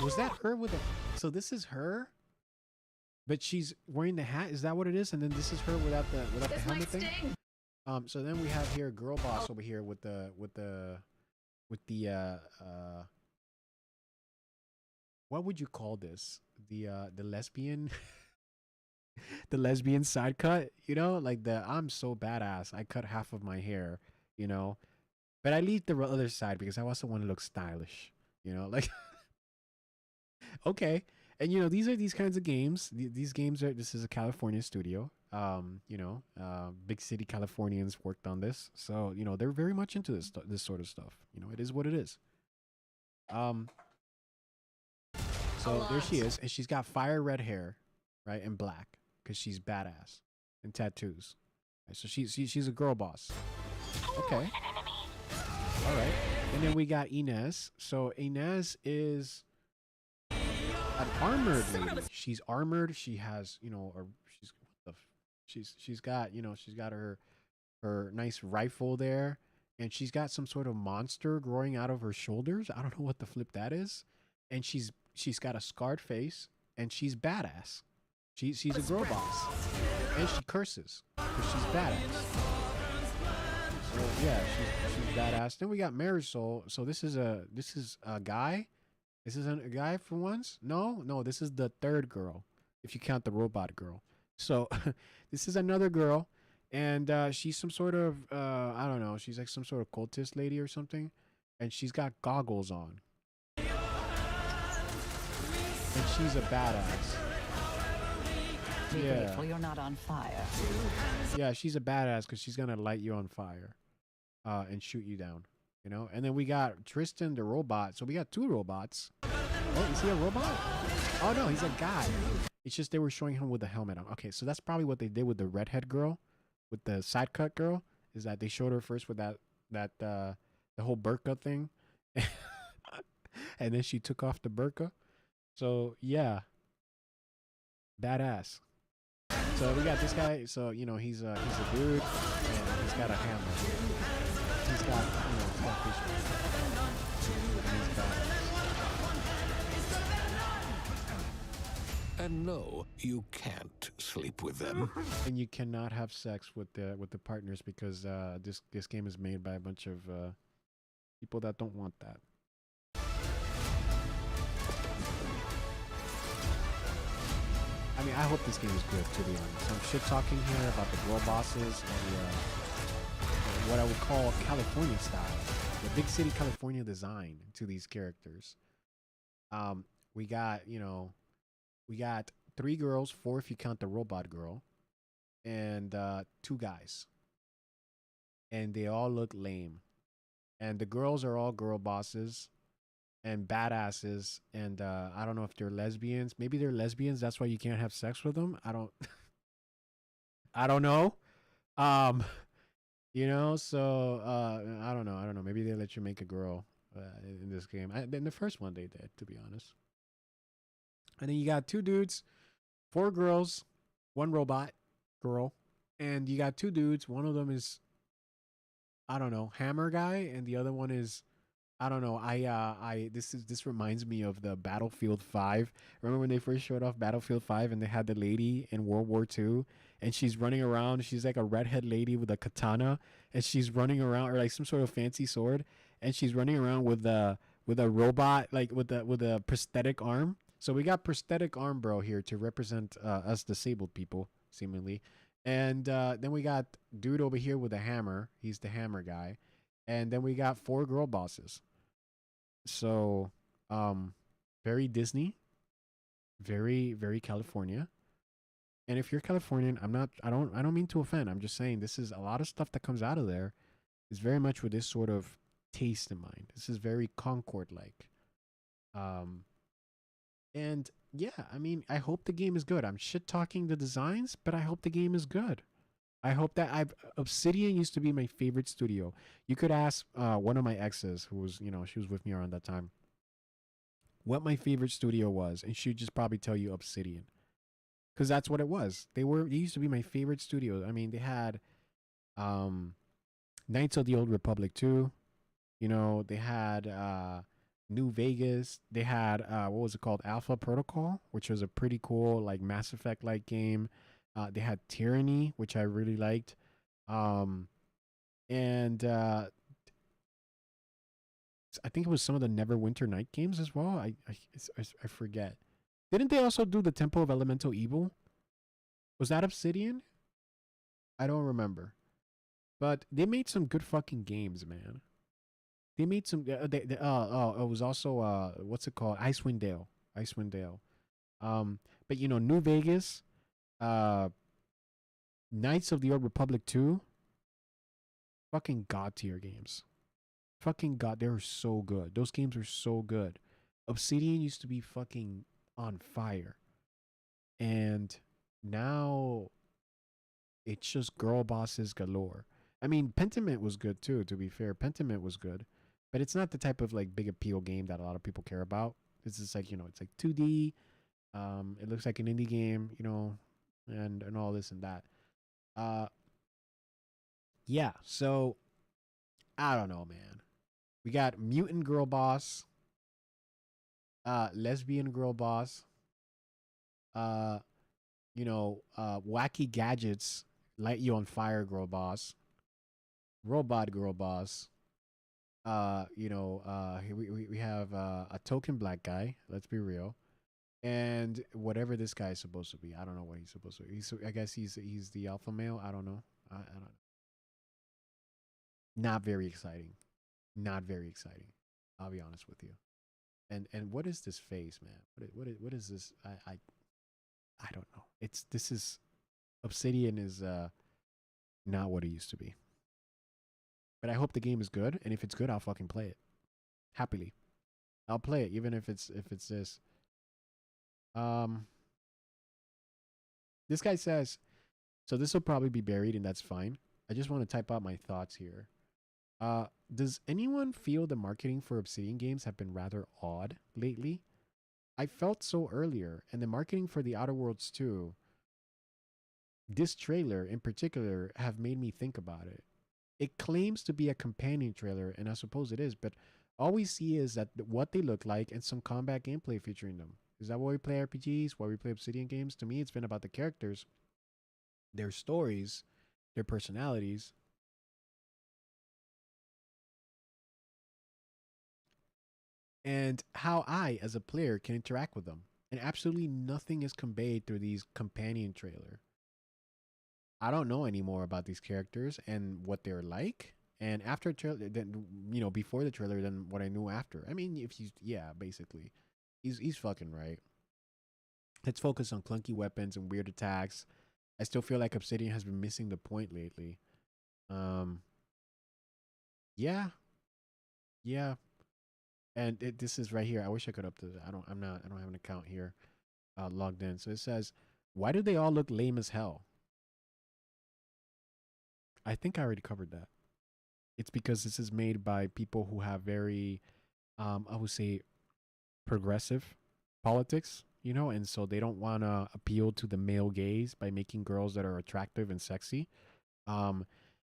was that her with a? So this is her, but she's wearing the hat. Is that what it is? And then this is her without the helmet thing. So then we have here a girl boss over here with the what would you call this? The lesbian the lesbian side cut, you know, like the I'm so badass, I cut half of my hair, you know, but I leave the other side because I also want to look stylish, you know, like okay. And you know, these are these kinds of games. These games are. This is a California studio. You know, big city Californians worked on this, so you know they're very much into this sort of stuff. You know, it is what it is. So there she is, and she's got fire red hair, right, and black, because she's badass, and tattoos. Right, so she's a girl boss. Okay. All right, and then we got Inez. So Inez is an armored lady. She's armored. She has, you know, she's got, you know, she's got her nice rifle there, and she's got some sort of monster growing out of her shoulders. I don't know what the flip that is. And she's got a scarred face, and she's badass. She's a girl boss, and she curses because she's badass. So yeah, she's badass. Then we got Marisol. So this is a guy. This isn't a guy for once? No, this is the third girl, if you count the robot girl. So this is another girl, and she's some sort of, I don't know, she's like some sort of cultist lady or something, and she's got goggles on. And she's a badass. Be grateful you're not on fire. Yeah, she's a badass because she's going to light you on fire and shoot you down. You know, and then we got Tristan the robot. So we got 2 robots. Oh, is he a robot? Oh no, he's a guy. It's just they were showing him with the helmet on. Okay, so that's probably what they did with the redhead girl, with the side cut girl, is that they showed her first with that the whole burqa thing, and then she took off the burqa. So yeah, badass. So we got this guy. So you know he's a dude, and he's got a hammer. He's got, you know, he's got And no, you can't sleep with them. and you cannot have sex with the partners because this game is made by a bunch of people that don't want that. I mean, I hope this game is good, to be honest. I'm shit talking here about the girl bosses and what I would call California style, the big city California design to these characters. We got 3 girls, 4 if you count the robot girl, and 2 guys. And they all look lame. And the girls are all girl bosses and badasses. And I don't know if they're lesbians. Maybe they're lesbians. That's why you can't have sex with them. I don't. I don't know. Um, So I don't know. I don't know. Maybe they let you make a girl in this game. In the first one they did, to be honest. And then you got 2 dudes, 4 girls, 1 robot girl, and you got 2 dudes. One of them is, I don't know, hammer guy, and the other one is, I don't know. This reminds me of the Battlefield 5. Remember when they first showed off Battlefield 5 and they had the lady in World War II and she's running around. She's like a redhead lady with a katana and she's running around, or like some sort of fancy sword, and she's running around with a robot, like with a prosthetic arm. So we got prosthetic arm bro here to represent us disabled people seemingly. And then we got dude over here with a hammer. He's the hammer guy. And then we got 4 girl bosses. So, very Disney, very, very California. And if you're Californian, I don't mean to offend. I'm just saying this is a lot of stuff that comes out of there is very much with this sort of taste in mind. This is very Concord like. And yeah, I mean, I hope the game is good. I'm shit talking the designs, but I hope the game is good. I hope that Obsidian used to be my favorite studio. You could ask one of my exes, who was, she was with me around that time, what my favorite studio was, and she'd just probably tell you Obsidian, because that's what it was. They used to be my favorite studio. I mean, they had Knights of the Old Republic 2. They had New Vegas. They had what was it called, Alpha Protocol, which was a pretty cool like Mass Effect like game. They had Tyranny, which I really liked. And I think it was some of the Neverwinter Night games as well. I forget. Didn't they also do the Temple of Elemental Evil? Was that Obsidian? I don't remember. But they made some good fucking games, man. They made some. It was also what's it called? Icewind Dale. But New Vegas. Knights of the Old Republic 2, fucking god tier games. Fucking god, they were so good. Those games were so good. Obsidian used to be fucking on fire. And now it's just girl bosses galore. I mean, Pentiment was good too, to be fair. Pentiment was good. But it's not the type of like big appeal game that a lot of people care about. It's just like, it's like 2D. It looks like an indie game, and all this and that. Yeah, so I don't know, man. We got mutant girl boss, lesbian girl boss, wacky gadgets, light you on fire girl boss, robot girl boss. We have a token black guy, let's be real. And whatever this guy is supposed to be, I don't know what he's supposed to be. I guess he's the alpha male. I don't know. I don't know. Not very exciting. Not very exciting. I'll be honest with you. And what is this face, man? What is this? I don't know. Obsidian is not what it used to be. But I hope the game is good, and if it's good, I'll fucking play it happily. I'll play it even if it's this. This guy says, so this will probably be buried, and that's fine. I just want to type out my thoughts here. Does anyone feel the marketing for Obsidian games have been rather odd lately? I felt so earlier, and the marketing for the OuterWorlds 2, this trailer in particular, have made me think about it. It claims to be a companion trailer, and I suppose it is, but all we see is that what they look like and some combat gameplay featuring them. Is that why we play RPGs? Why we play Obsidian games? To me, it's been about the characters, their stories, their personalities. And how I, as a player, can interact with them. And absolutely nothing is conveyed through these companion trailer. I don't know anymore about these characters and what they're like. And after trailer, then before the trailer, than what I knew after. I mean, basically, he's fucking right. Let's focus on clunky weapons and weird attacks. I still feel like Obsidian has been missing the point lately. Um, yeah, yeah. And this is right here. I wish I could update it. I don't. I'm not. I don't have an account here logged in. So it says, "Why do they all look lame as hell?" I think I already covered that. It's because this is made by people who have very, I would say, progressive politics, you know, and so they don't want to appeal to the male gaze by making girls that are attractive and sexy. Um,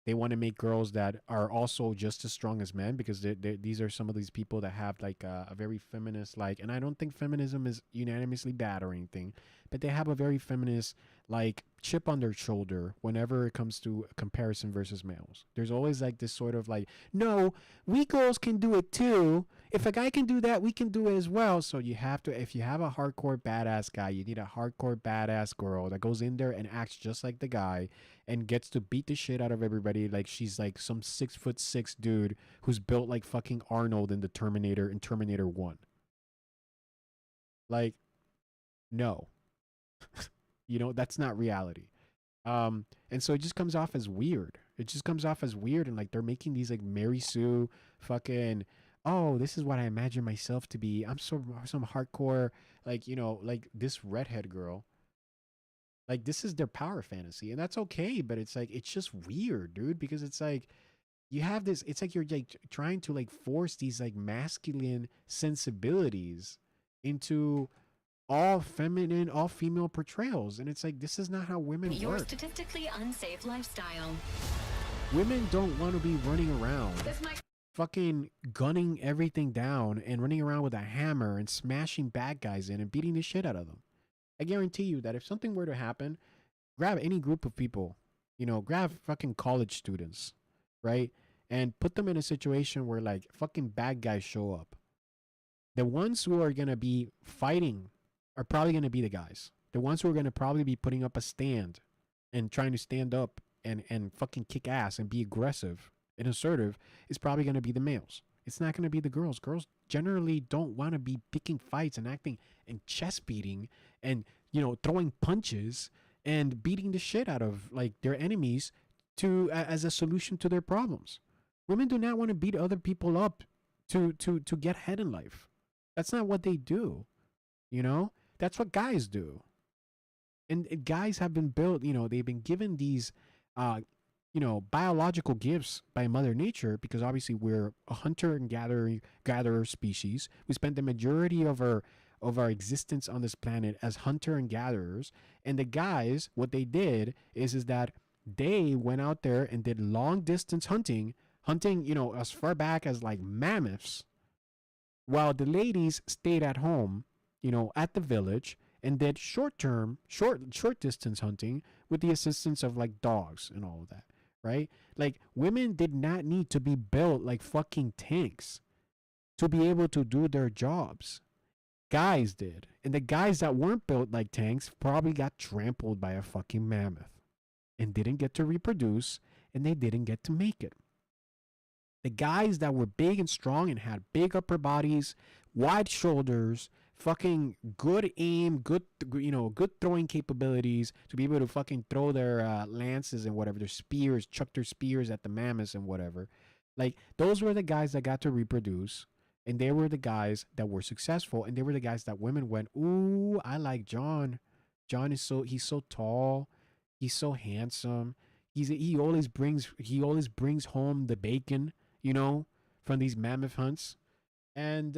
they want to make girls that are also just as strong as men because these are some of these people that have like a very feminist like, and I don't think feminism is unanimously bad or anything, but they have a very feminist like chip on their shoulder whenever it comes to comparison versus males. There's always like this sort of like, no, we girls can do it too. If a guy can do that, we can do it as well. So you have to, if you have a hardcore badass guy, you need a hardcore badass girl that goes in there and acts just like the guy and gets to beat the shit out of everybody like she's like some 6'6" dude who's built like fucking Arnold in the Terminator in Terminator 1. Like, no. You know, that's not reality. And so it just comes off as weird. It just comes off as weird, and like they're making these like Mary Sue fucking, oh, this is what I imagine myself to be. I'm some hardcore, like, you know, like this redhead girl. Like this is their power fantasy, and that's okay, but it's like it's just weird, dude, because it's like you have this, it's like you're like trying to like force these like masculine sensibilities into all feminine, all female portrayals, and it's like this is not how women Your work. statistically unsafe lifestyle. Women don't want to be running around This might fucking gunning everything down and running around with a hammer and smashing bad guys in and beating the shit out of them. I guarantee you that if something were to happen, grab any group of people, you know, grab fucking college students, right? And put them in a situation where like fucking bad guys show up. The ones who are going to be fighting are probably going to be the guys. The ones who are going to probably be putting up a stand and trying to stand up and fucking kick ass and be aggressive and assertive is probably going to be the males. It's not going to be the girls. Girls generally don't want to be picking fights and acting and chest beating and, you know, throwing punches and beating the shit out of like their enemies to as a solution to their problems. Women do not want to beat other people up to get ahead in life. That's not what they do. You know, that's what guys do. And guys have been built, you know, they've been given these you know, biological gifts by Mother Nature because obviously we're a hunter and gatherer species. We spend the majority of our existence on this planet as hunter and gatherers. And the guys, what they did is that they went out there and did long distance hunting, you know, as far back as like mammoths, while the ladies stayed at home, you know, at the village and did short distance hunting with the assistance of like dogs and all of that, right? Like women did not need to be built like fucking tanks to be able to do their jobs. Guys did. And the guys that weren't built like tanks probably got trampled by a fucking mammoth and didn't get to reproduce and they didn't get to make it. The guys that were big and strong and had big upper bodies, wide shoulders, fucking good aim, good, you know, good throwing capabilities to be able to fucking throw their lances and whatever, their spears, chuck their spears at the mammoths and whatever. Like those were the guys that got to reproduce, and they were the guys that were successful, and they were the guys that women went, ooh, I like John. John is he's so tall, he's so handsome. He always brings home the bacon, you know, from these mammoth hunts. And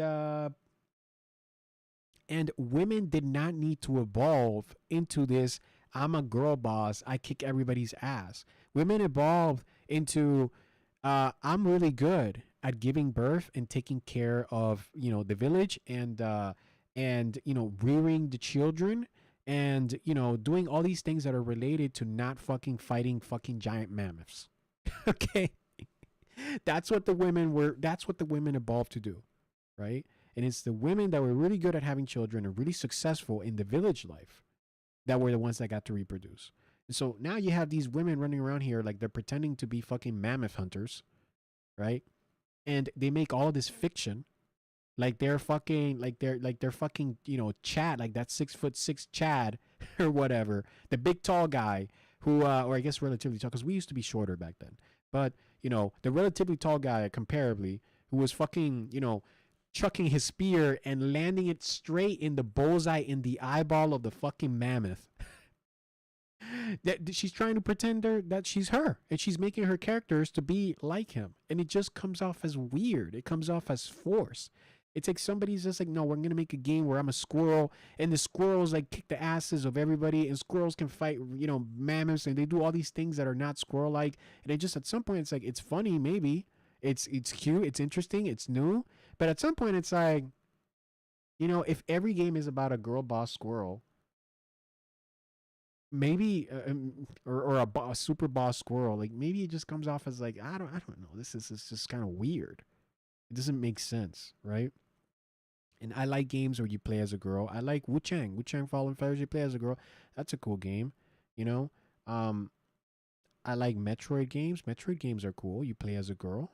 women did not need to evolve into this, I'm a girl boss, I kick everybody's ass. Women evolved into, I'm really good at giving birth and taking care of, you know, the village and you know, rearing the children and, you know, doing all these things that are related to not fucking fighting fucking giant mammoths. Okay? That's what the women evolved to do, right? And it's the women that were really good at having children and really successful in the village life that were the ones that got to reproduce. And so now you have these women running around here like they're pretending to be fucking mammoth hunters, right? And they make all this fiction Like they're fucking, they're fucking, Chad, like that 6'6" Chad or whatever, the big tall guy who, or I guess relatively tall, because we used to be shorter back then. But the relatively tall guy, comparably, who was fucking, chucking his spear and landing it straight in the bullseye in the eyeball of the fucking mammoth. That she's trying to pretend that she's her, and she's making her characters to be like him, and it just comes off as weird. It comes off as force. It's like somebody's just like, no, we're gonna make a game where I'm a squirrel, and the squirrels like kick the asses of everybody, and squirrels can fight, mammoths, and they do all these things that are not squirrel-like, and it just at some point it's like, it's funny, maybe it's cute, it's interesting, it's new, but at some point it's like, if every game is about a girl boss squirrel, maybe or a super boss squirrel, like maybe it just comes off as like, I don't know, this is just kind of weird. It doesn't make sense, right? And I like games where you play as a girl. I like Wu-Chang Fallen Fires, you play as a girl. That's a cool game, you know. I like Metroid games are cool, you play as a girl,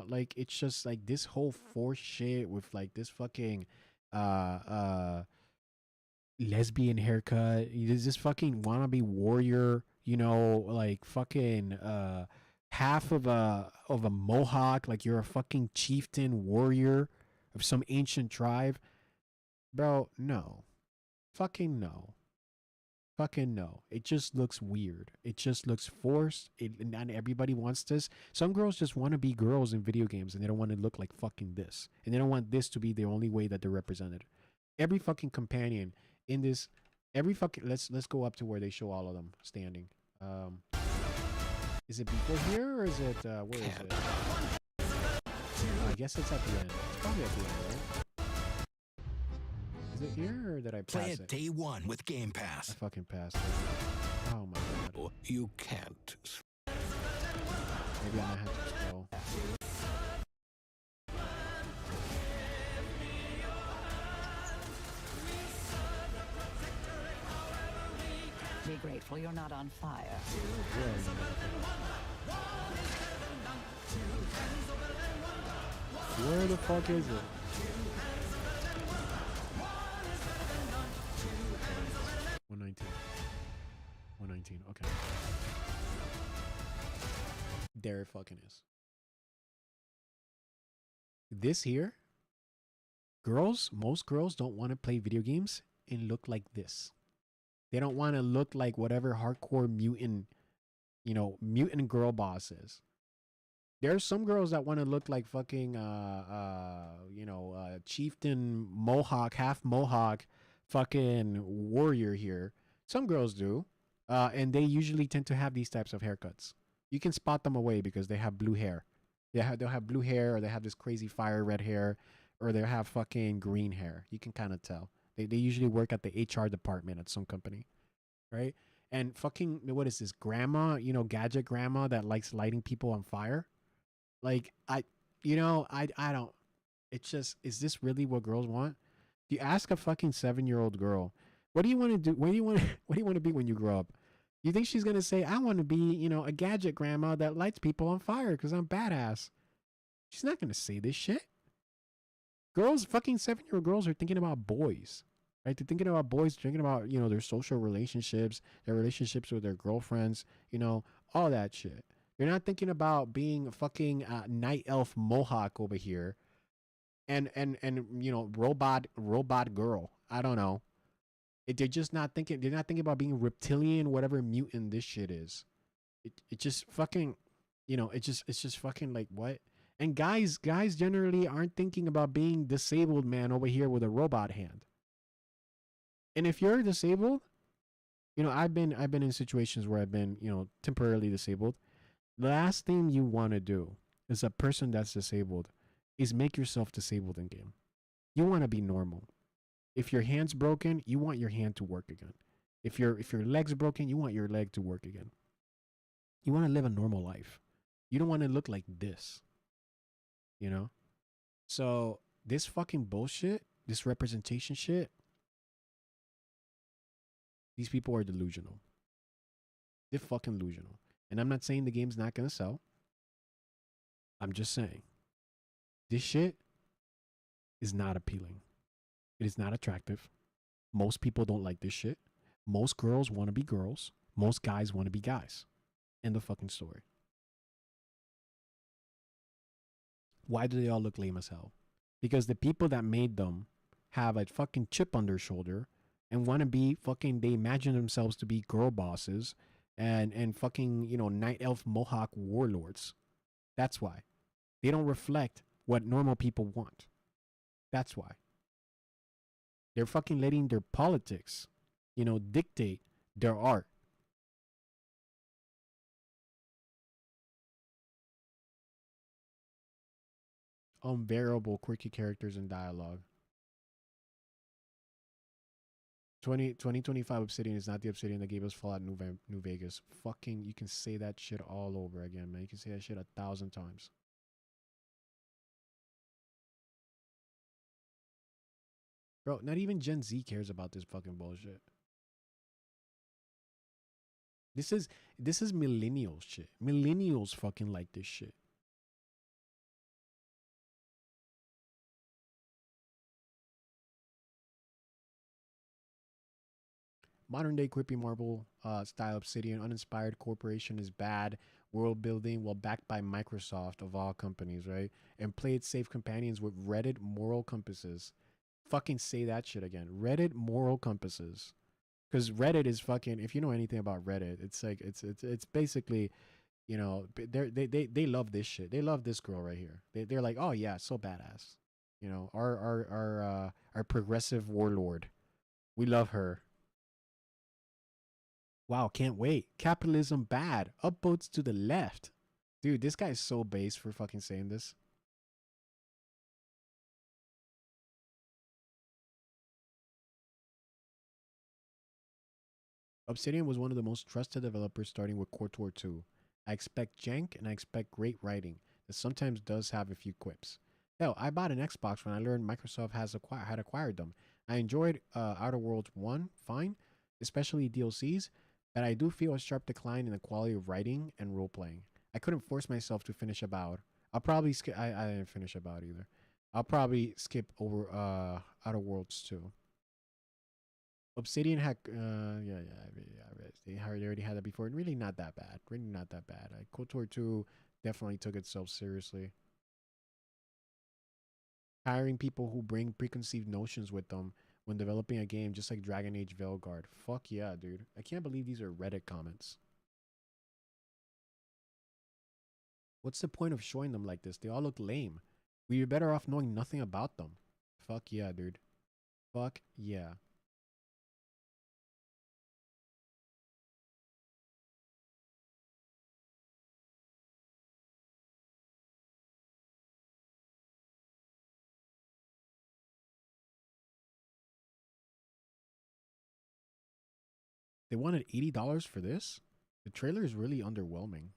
like it's just like this whole force shit with like this fucking uh lesbian haircut. There's this fucking wannabe warrior, like fucking half of a mohawk, like you're a fucking chieftain warrior of some ancient tribe. Bro, no. Fucking no. Fucking no. It just looks weird. It just looks forced. And everybody wants this. Some girls just want to be girls in video games, and they don't want to look like fucking this. And they don't want this to be the only way that they're represented. Every fucking companion in this, let's go up to where they show all of them standing. Is it before here, or is it where is it? I guess it's at the end. It's probably at the end, right? Is it here, or did I pass Play it? it day one with Game Pass. I fucking passed it. Oh my god. You can't. Maybe I might have to scroll. Be grateful you're not on fire. Where the fuck is it? 119. 119. Okay. There it fucking is. This here, most girls don't want to play video games and look like this. They don't want to look like whatever hardcore mutant, mutant girl boss is. There's some girls that want to look like fucking, chieftain mohawk, half mohawk, fucking warrior here. Some girls do, and they usually tend to have these types of haircuts. You can spot them away because they have blue hair. They'll have blue hair, or they have this crazy fire red hair, or they have fucking green hair. You can kind of tell. They usually work at the HR department at some company, right? And fucking, what is this, grandma, gadget grandma that likes lighting people on fire? Like, I don't, it's just, is this really what girls want? You ask a fucking 7-year-old girl, what do you want to do? What do you want to be when you grow up? You think she's going to say, I want to be, a gadget grandma that lights people on fire because I'm badass? She's not going to say this shit. Girls, fucking 7-year-old girls are thinking about boys, right? They're thinking about boys, thinking about, their social relationships, their relationships with their girlfriends, all that shit. They're not thinking about being a fucking night elf mohawk over here and robot girl. I don't know. They're just not thinking, they're not thinking about being reptilian, whatever mutant this shit is. It just fucking, it's just fucking like, what? And guys generally aren't thinking about being disabled man over here with a robot hand. And if you're disabled, I've been in situations where I've been, temporarily disabled. The last thing you want to do as a person that's disabled is make yourself disabled in game. You want to be normal. If your hand's broken, you want your hand to work again. If your leg's broken, you want your leg to work again. You want to live a normal life. You don't want to look like this. So this fucking bullshit, this representation shit, these people are delusional. They're fucking delusional. And I'm not saying the game's not gonna sell. I'm just saying, this shit is not appealing. It is not attractive. Most people don't like this shit. Most girls want to be girls. Most guys want to be guys. End of fucking story. Why do they all look lame as hell? Because the people that made them have a fucking chip on their shoulder and want to be fucking, they imagine themselves to be girl bosses and fucking, you know, night elf mohawk warlords. That's why. They don't reflect what normal people want. That's why. They're fucking letting their politics, you know, dictate their art. Unbearable, quirky characters and dialogue. 2025 Obsidian is not the Obsidian that gave us Fallout New Vegas. Fucking, you can say that shit all over again, man. You can say that shit 1,000 times. Bro, not even Gen Z cares about this fucking bullshit. This is millennials shit. Millennials fucking like this shit. Modern day quippy Marvel style Obsidian uninspired corporation is bad. World building, well, backed by Microsoft of all companies, right? And play it safe companions with Reddit moral compasses. Fucking say that shit again. Reddit moral compasses. Because Reddit is fucking, if you know anything about Reddit, it's like it's basically, you know, they love this shit. They love this girl right here. They're like, oh yeah, so badass. You know, our progressive warlord. We love her. Wow, can't wait. Capitalism bad. Upvotes to the left. Dude, this guy is so base for fucking saying this. Obsidian was one of the most trusted developers starting with KOTOR 2. I expect jank and I expect great writing that sometimes does have a few quips. Hell, I bought an Xbox when I learned Microsoft had acquired them. I enjoyed Outer Worlds 1 fine, especially DLCs, but I do feel a sharp decline in the quality of writing and role playing. I couldn't force myself to finish About. I'll probably skip. I didn't finish About either. I'll probably skip over Outer Worlds 2. Obsidian had, they already had that before. And really not that bad. Really not that bad. KOTOR 2 definitely took itself seriously. Hiring people who bring preconceived notions with them when developing a game, just like Dragon Age Veilguard. Fuck yeah, dude. I can't believe these are Reddit comments. What's the point of showing them like this? They all look lame. We'd be better off knowing nothing about them. Fuck yeah, dude. Fuck yeah. They wanted $80 for this? The trailer is really underwhelming.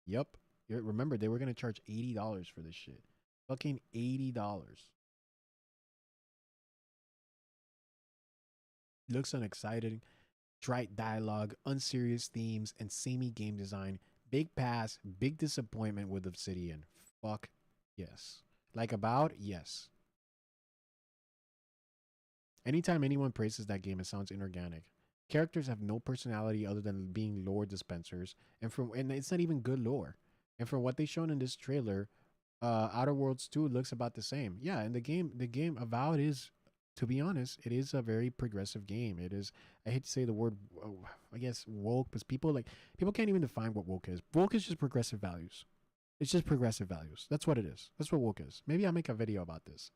Yep. Remember, they were going to charge $80 for this shit. Fucking $80. Looks unexciting. Trite dialogue, unserious themes, and samey game design. Big pass, big disappointment with Obsidian. Fuck yes. Like About? Yes. Anytime anyone praises that game, it sounds inorganic. Characters have no personality other than being lore dispensers, and it's not even good lore. And from what they've shown in this trailer, Outer Worlds 2 looks about the same. Yeah, and the game Avowed is, to be honest, it is a very progressive game. It is, I hate to say the word, I guess woke, because people can't even define what woke is. Woke is just progressive values. It's just progressive values. That's what it is. That's what woke is. Maybe I'll make a video about this.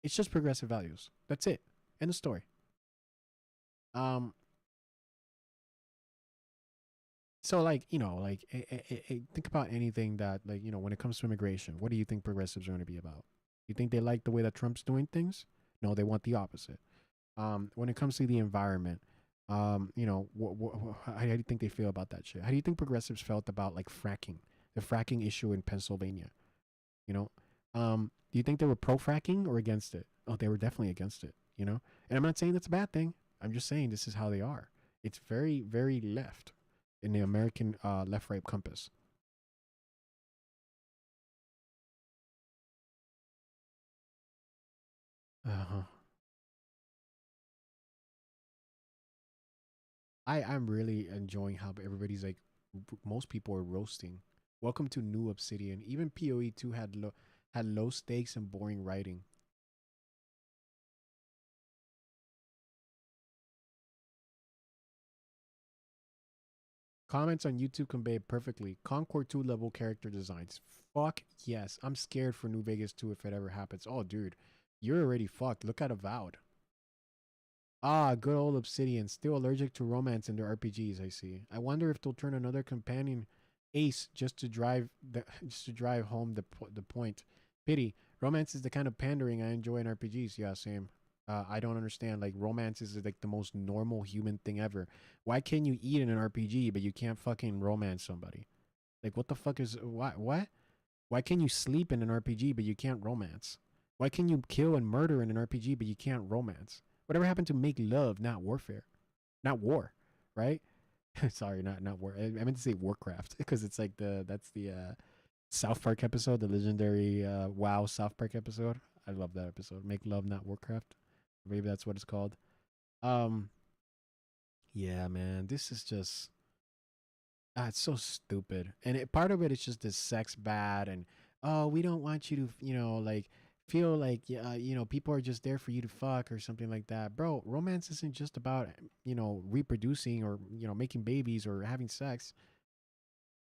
It's just progressive values. That's it. End of story. So like, you know, like think about anything that, like, you know, when it comes to immigration, what do you think progressives are going to be about? You think they like the way that Trump's doing things? No, they want the opposite. When it comes to the environment, you know, how do you think they feel about that shit? How do you think progressives felt about like fracking, the fracking issue in Pennsylvania? You know, do you think they were pro fracking or against it? Oh, they were definitely against it. You know, and I'm not saying that's a bad thing. I'm just saying this is how they are. It's very, very left in the American left-right compass. Uh-huh. I'm really enjoying how everybody's like most people are roasting. Welcome to New Obsidian. Even PoE 2 had low stakes and boring writing. Comments on YouTube convey it perfectly. Concord 2 level character designs. Fuck yes. I'm scared for New Vegas 2 if it ever happens. Oh, dude. You're already fucked. Look at Avowed. Ah, good old Obsidian. Still allergic to romance in their RPGs, I see. I wonder if they'll turn another companion ace just to drive home the point. Pity. Romance is the kind of pandering I enjoy in RPGs. Yeah, same. I don't understand. Like, romance is like the most normal human thing ever. Why can you eat in an RPG but you can't fucking romance somebody? Like, what the fuck is what? Why can you sleep in an RPG but you can't romance? Why can you kill and murder in an RPG but you can't romance? Whatever happened to make love, not warfare, not war, right? Sorry, not war. I meant to say Warcraft because it's like that's the South Park episode, the legendary WoW South Park episode. I love that episode. Make love, not Warcraft. Maybe that's what it's called. Um, yeah, man, this is just it's so stupid. And part of it is just this sex bad and oh, we don't want you to, like feel like people are just there for you to fuck or something like that. Bro, romance isn't just about, reproducing or, making babies or having sex.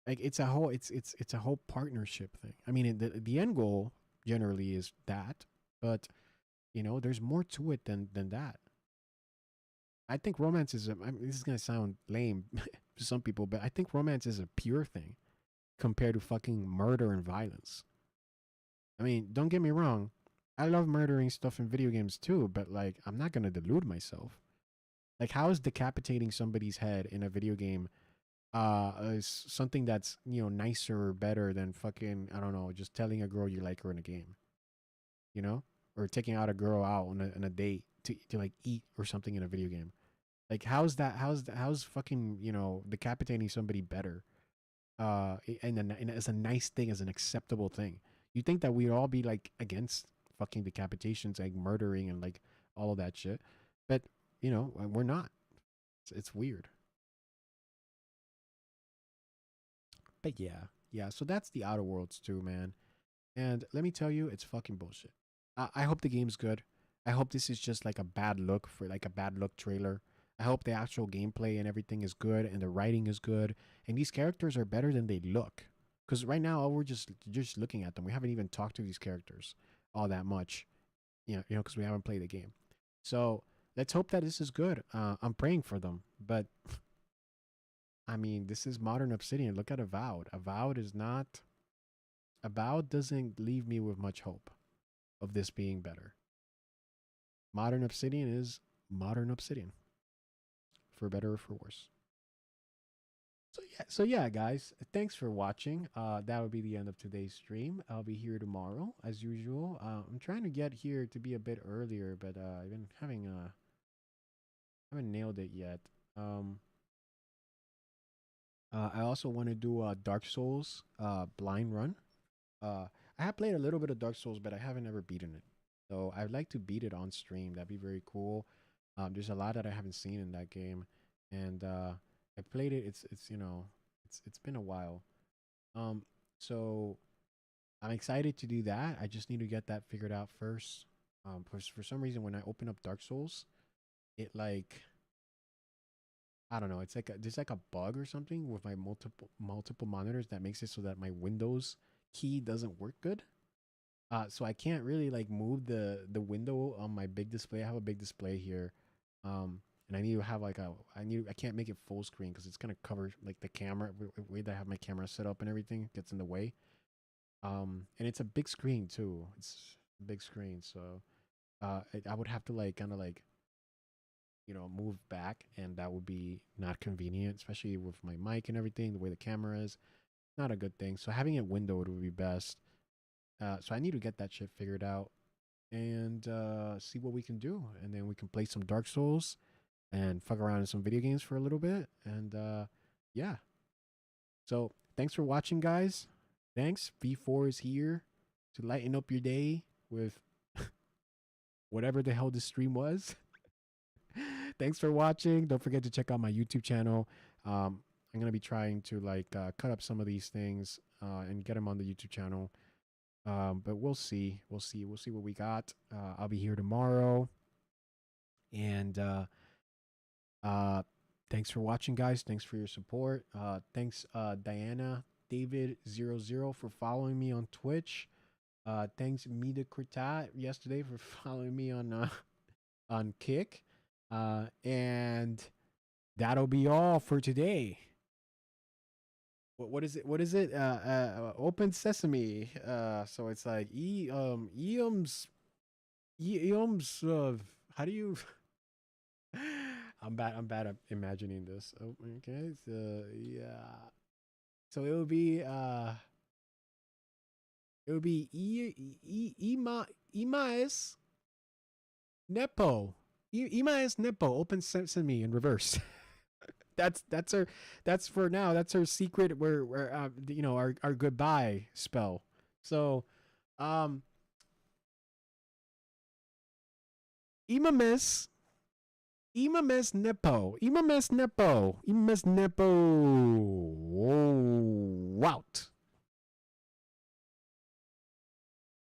Like it's a whole partnership thing. I mean, the end goal generally is that, but there's more to it than that. I think romance is I mean, this is going to sound lame to some people, but I think romance is a pure thing compared to fucking murder and violence. I mean, don't get me wrong. I love murdering stuff in video games too, but like, I'm not going to delude myself. Like, how is decapitating somebody's head in a video game is something that's, nicer or better than fucking, I don't know, just telling a girl you like her in a game, you know? Or taking out a girl out on a date to like eat or something in a video game. Like, how's fucking, decapitating somebody better? And as a nice thing, as an acceptable thing. You think that we'd all be like against fucking decapitations, like murdering and like all of that shit, but we're not. It's weird. But yeah. So that's the Outer Worlds too, man. And let me tell you, it's fucking bullshit. I hope the game's good. I hope this is just like a bad look for like a bad look trailer. I hope the actual gameplay and everything is good and the writing is good and these characters are better than they look. Because right now we're just looking at them. We haven't even talked to these characters all that much, because we haven't played the game. So let's hope that this is good. I'm praying for them, but I mean, this is modern Obsidian. Look at Avowed. Avowed doesn't leave me with much hope of this being better. Modern Obsidian is modern Obsidian, for better or for worse. So yeah, guys, thanks for watching. That would be the end of today's stream. I'll be here tomorrow as usual. I'm trying to get here to be a bit earlier, but I've been haven't nailed it yet. Um, I also want to do Dark Souls blind run. I have played a little bit of Dark Souls, but I haven't ever beaten it. So I'd like to beat it on stream. That'd be very cool. There's a lot that I haven't seen in that game, and I played it. It's been a while. Um, so I'm excited to do that. I just need to get that figured out first. For some reason, when I open up Dark Souls, it like I don't know. It's like there's like a bug or something with my multiple monitors that makes it so that my Windows key doesn't work good. So I can't really like move the window on my big display. I have a big display here, and I need to have like I can't make it full screen because it's gonna cover like the camera way that I have my camera set up and everything gets in the way. And it's a big screen too. It's a big screen, so I would have to like kind of like move back, and that would be not convenient, especially with my mic and everything. The way the camera is, not a good thing. So having it windowed would be best. So I need to get that shit figured out and see what we can do. And then we can play some Dark Souls and fuck around in some video games for a little bit. And yeah. So thanks for watching, guys. Thanks. V4 is here to lighten up your day with whatever the hell this stream was. Thanks for watching. Don't forget to check out my YouTube channel. I'm gonna be trying to cut up some of these things and get them on the YouTube channel. But we'll see. We'll see what we got. I'll be here tomorrow. And thanks for watching, guys. Thanks for your support. Thanks, Diana David00 for following me on Twitch. Thanks, Mida Kurtat yesterday for following me on Kick. And that'll be all for today. What is it? What is it? Open Sesame. So it's like Eum's. How do you? I'm bad at imagining this. Oh, okay. So yeah. So it would be Imaes Nepo. Imaes Nepo. Open Sesame in reverse. That's for now. That's her secret. Where our goodbye spell. So, Imames Nepo. Imames Nepo. Out.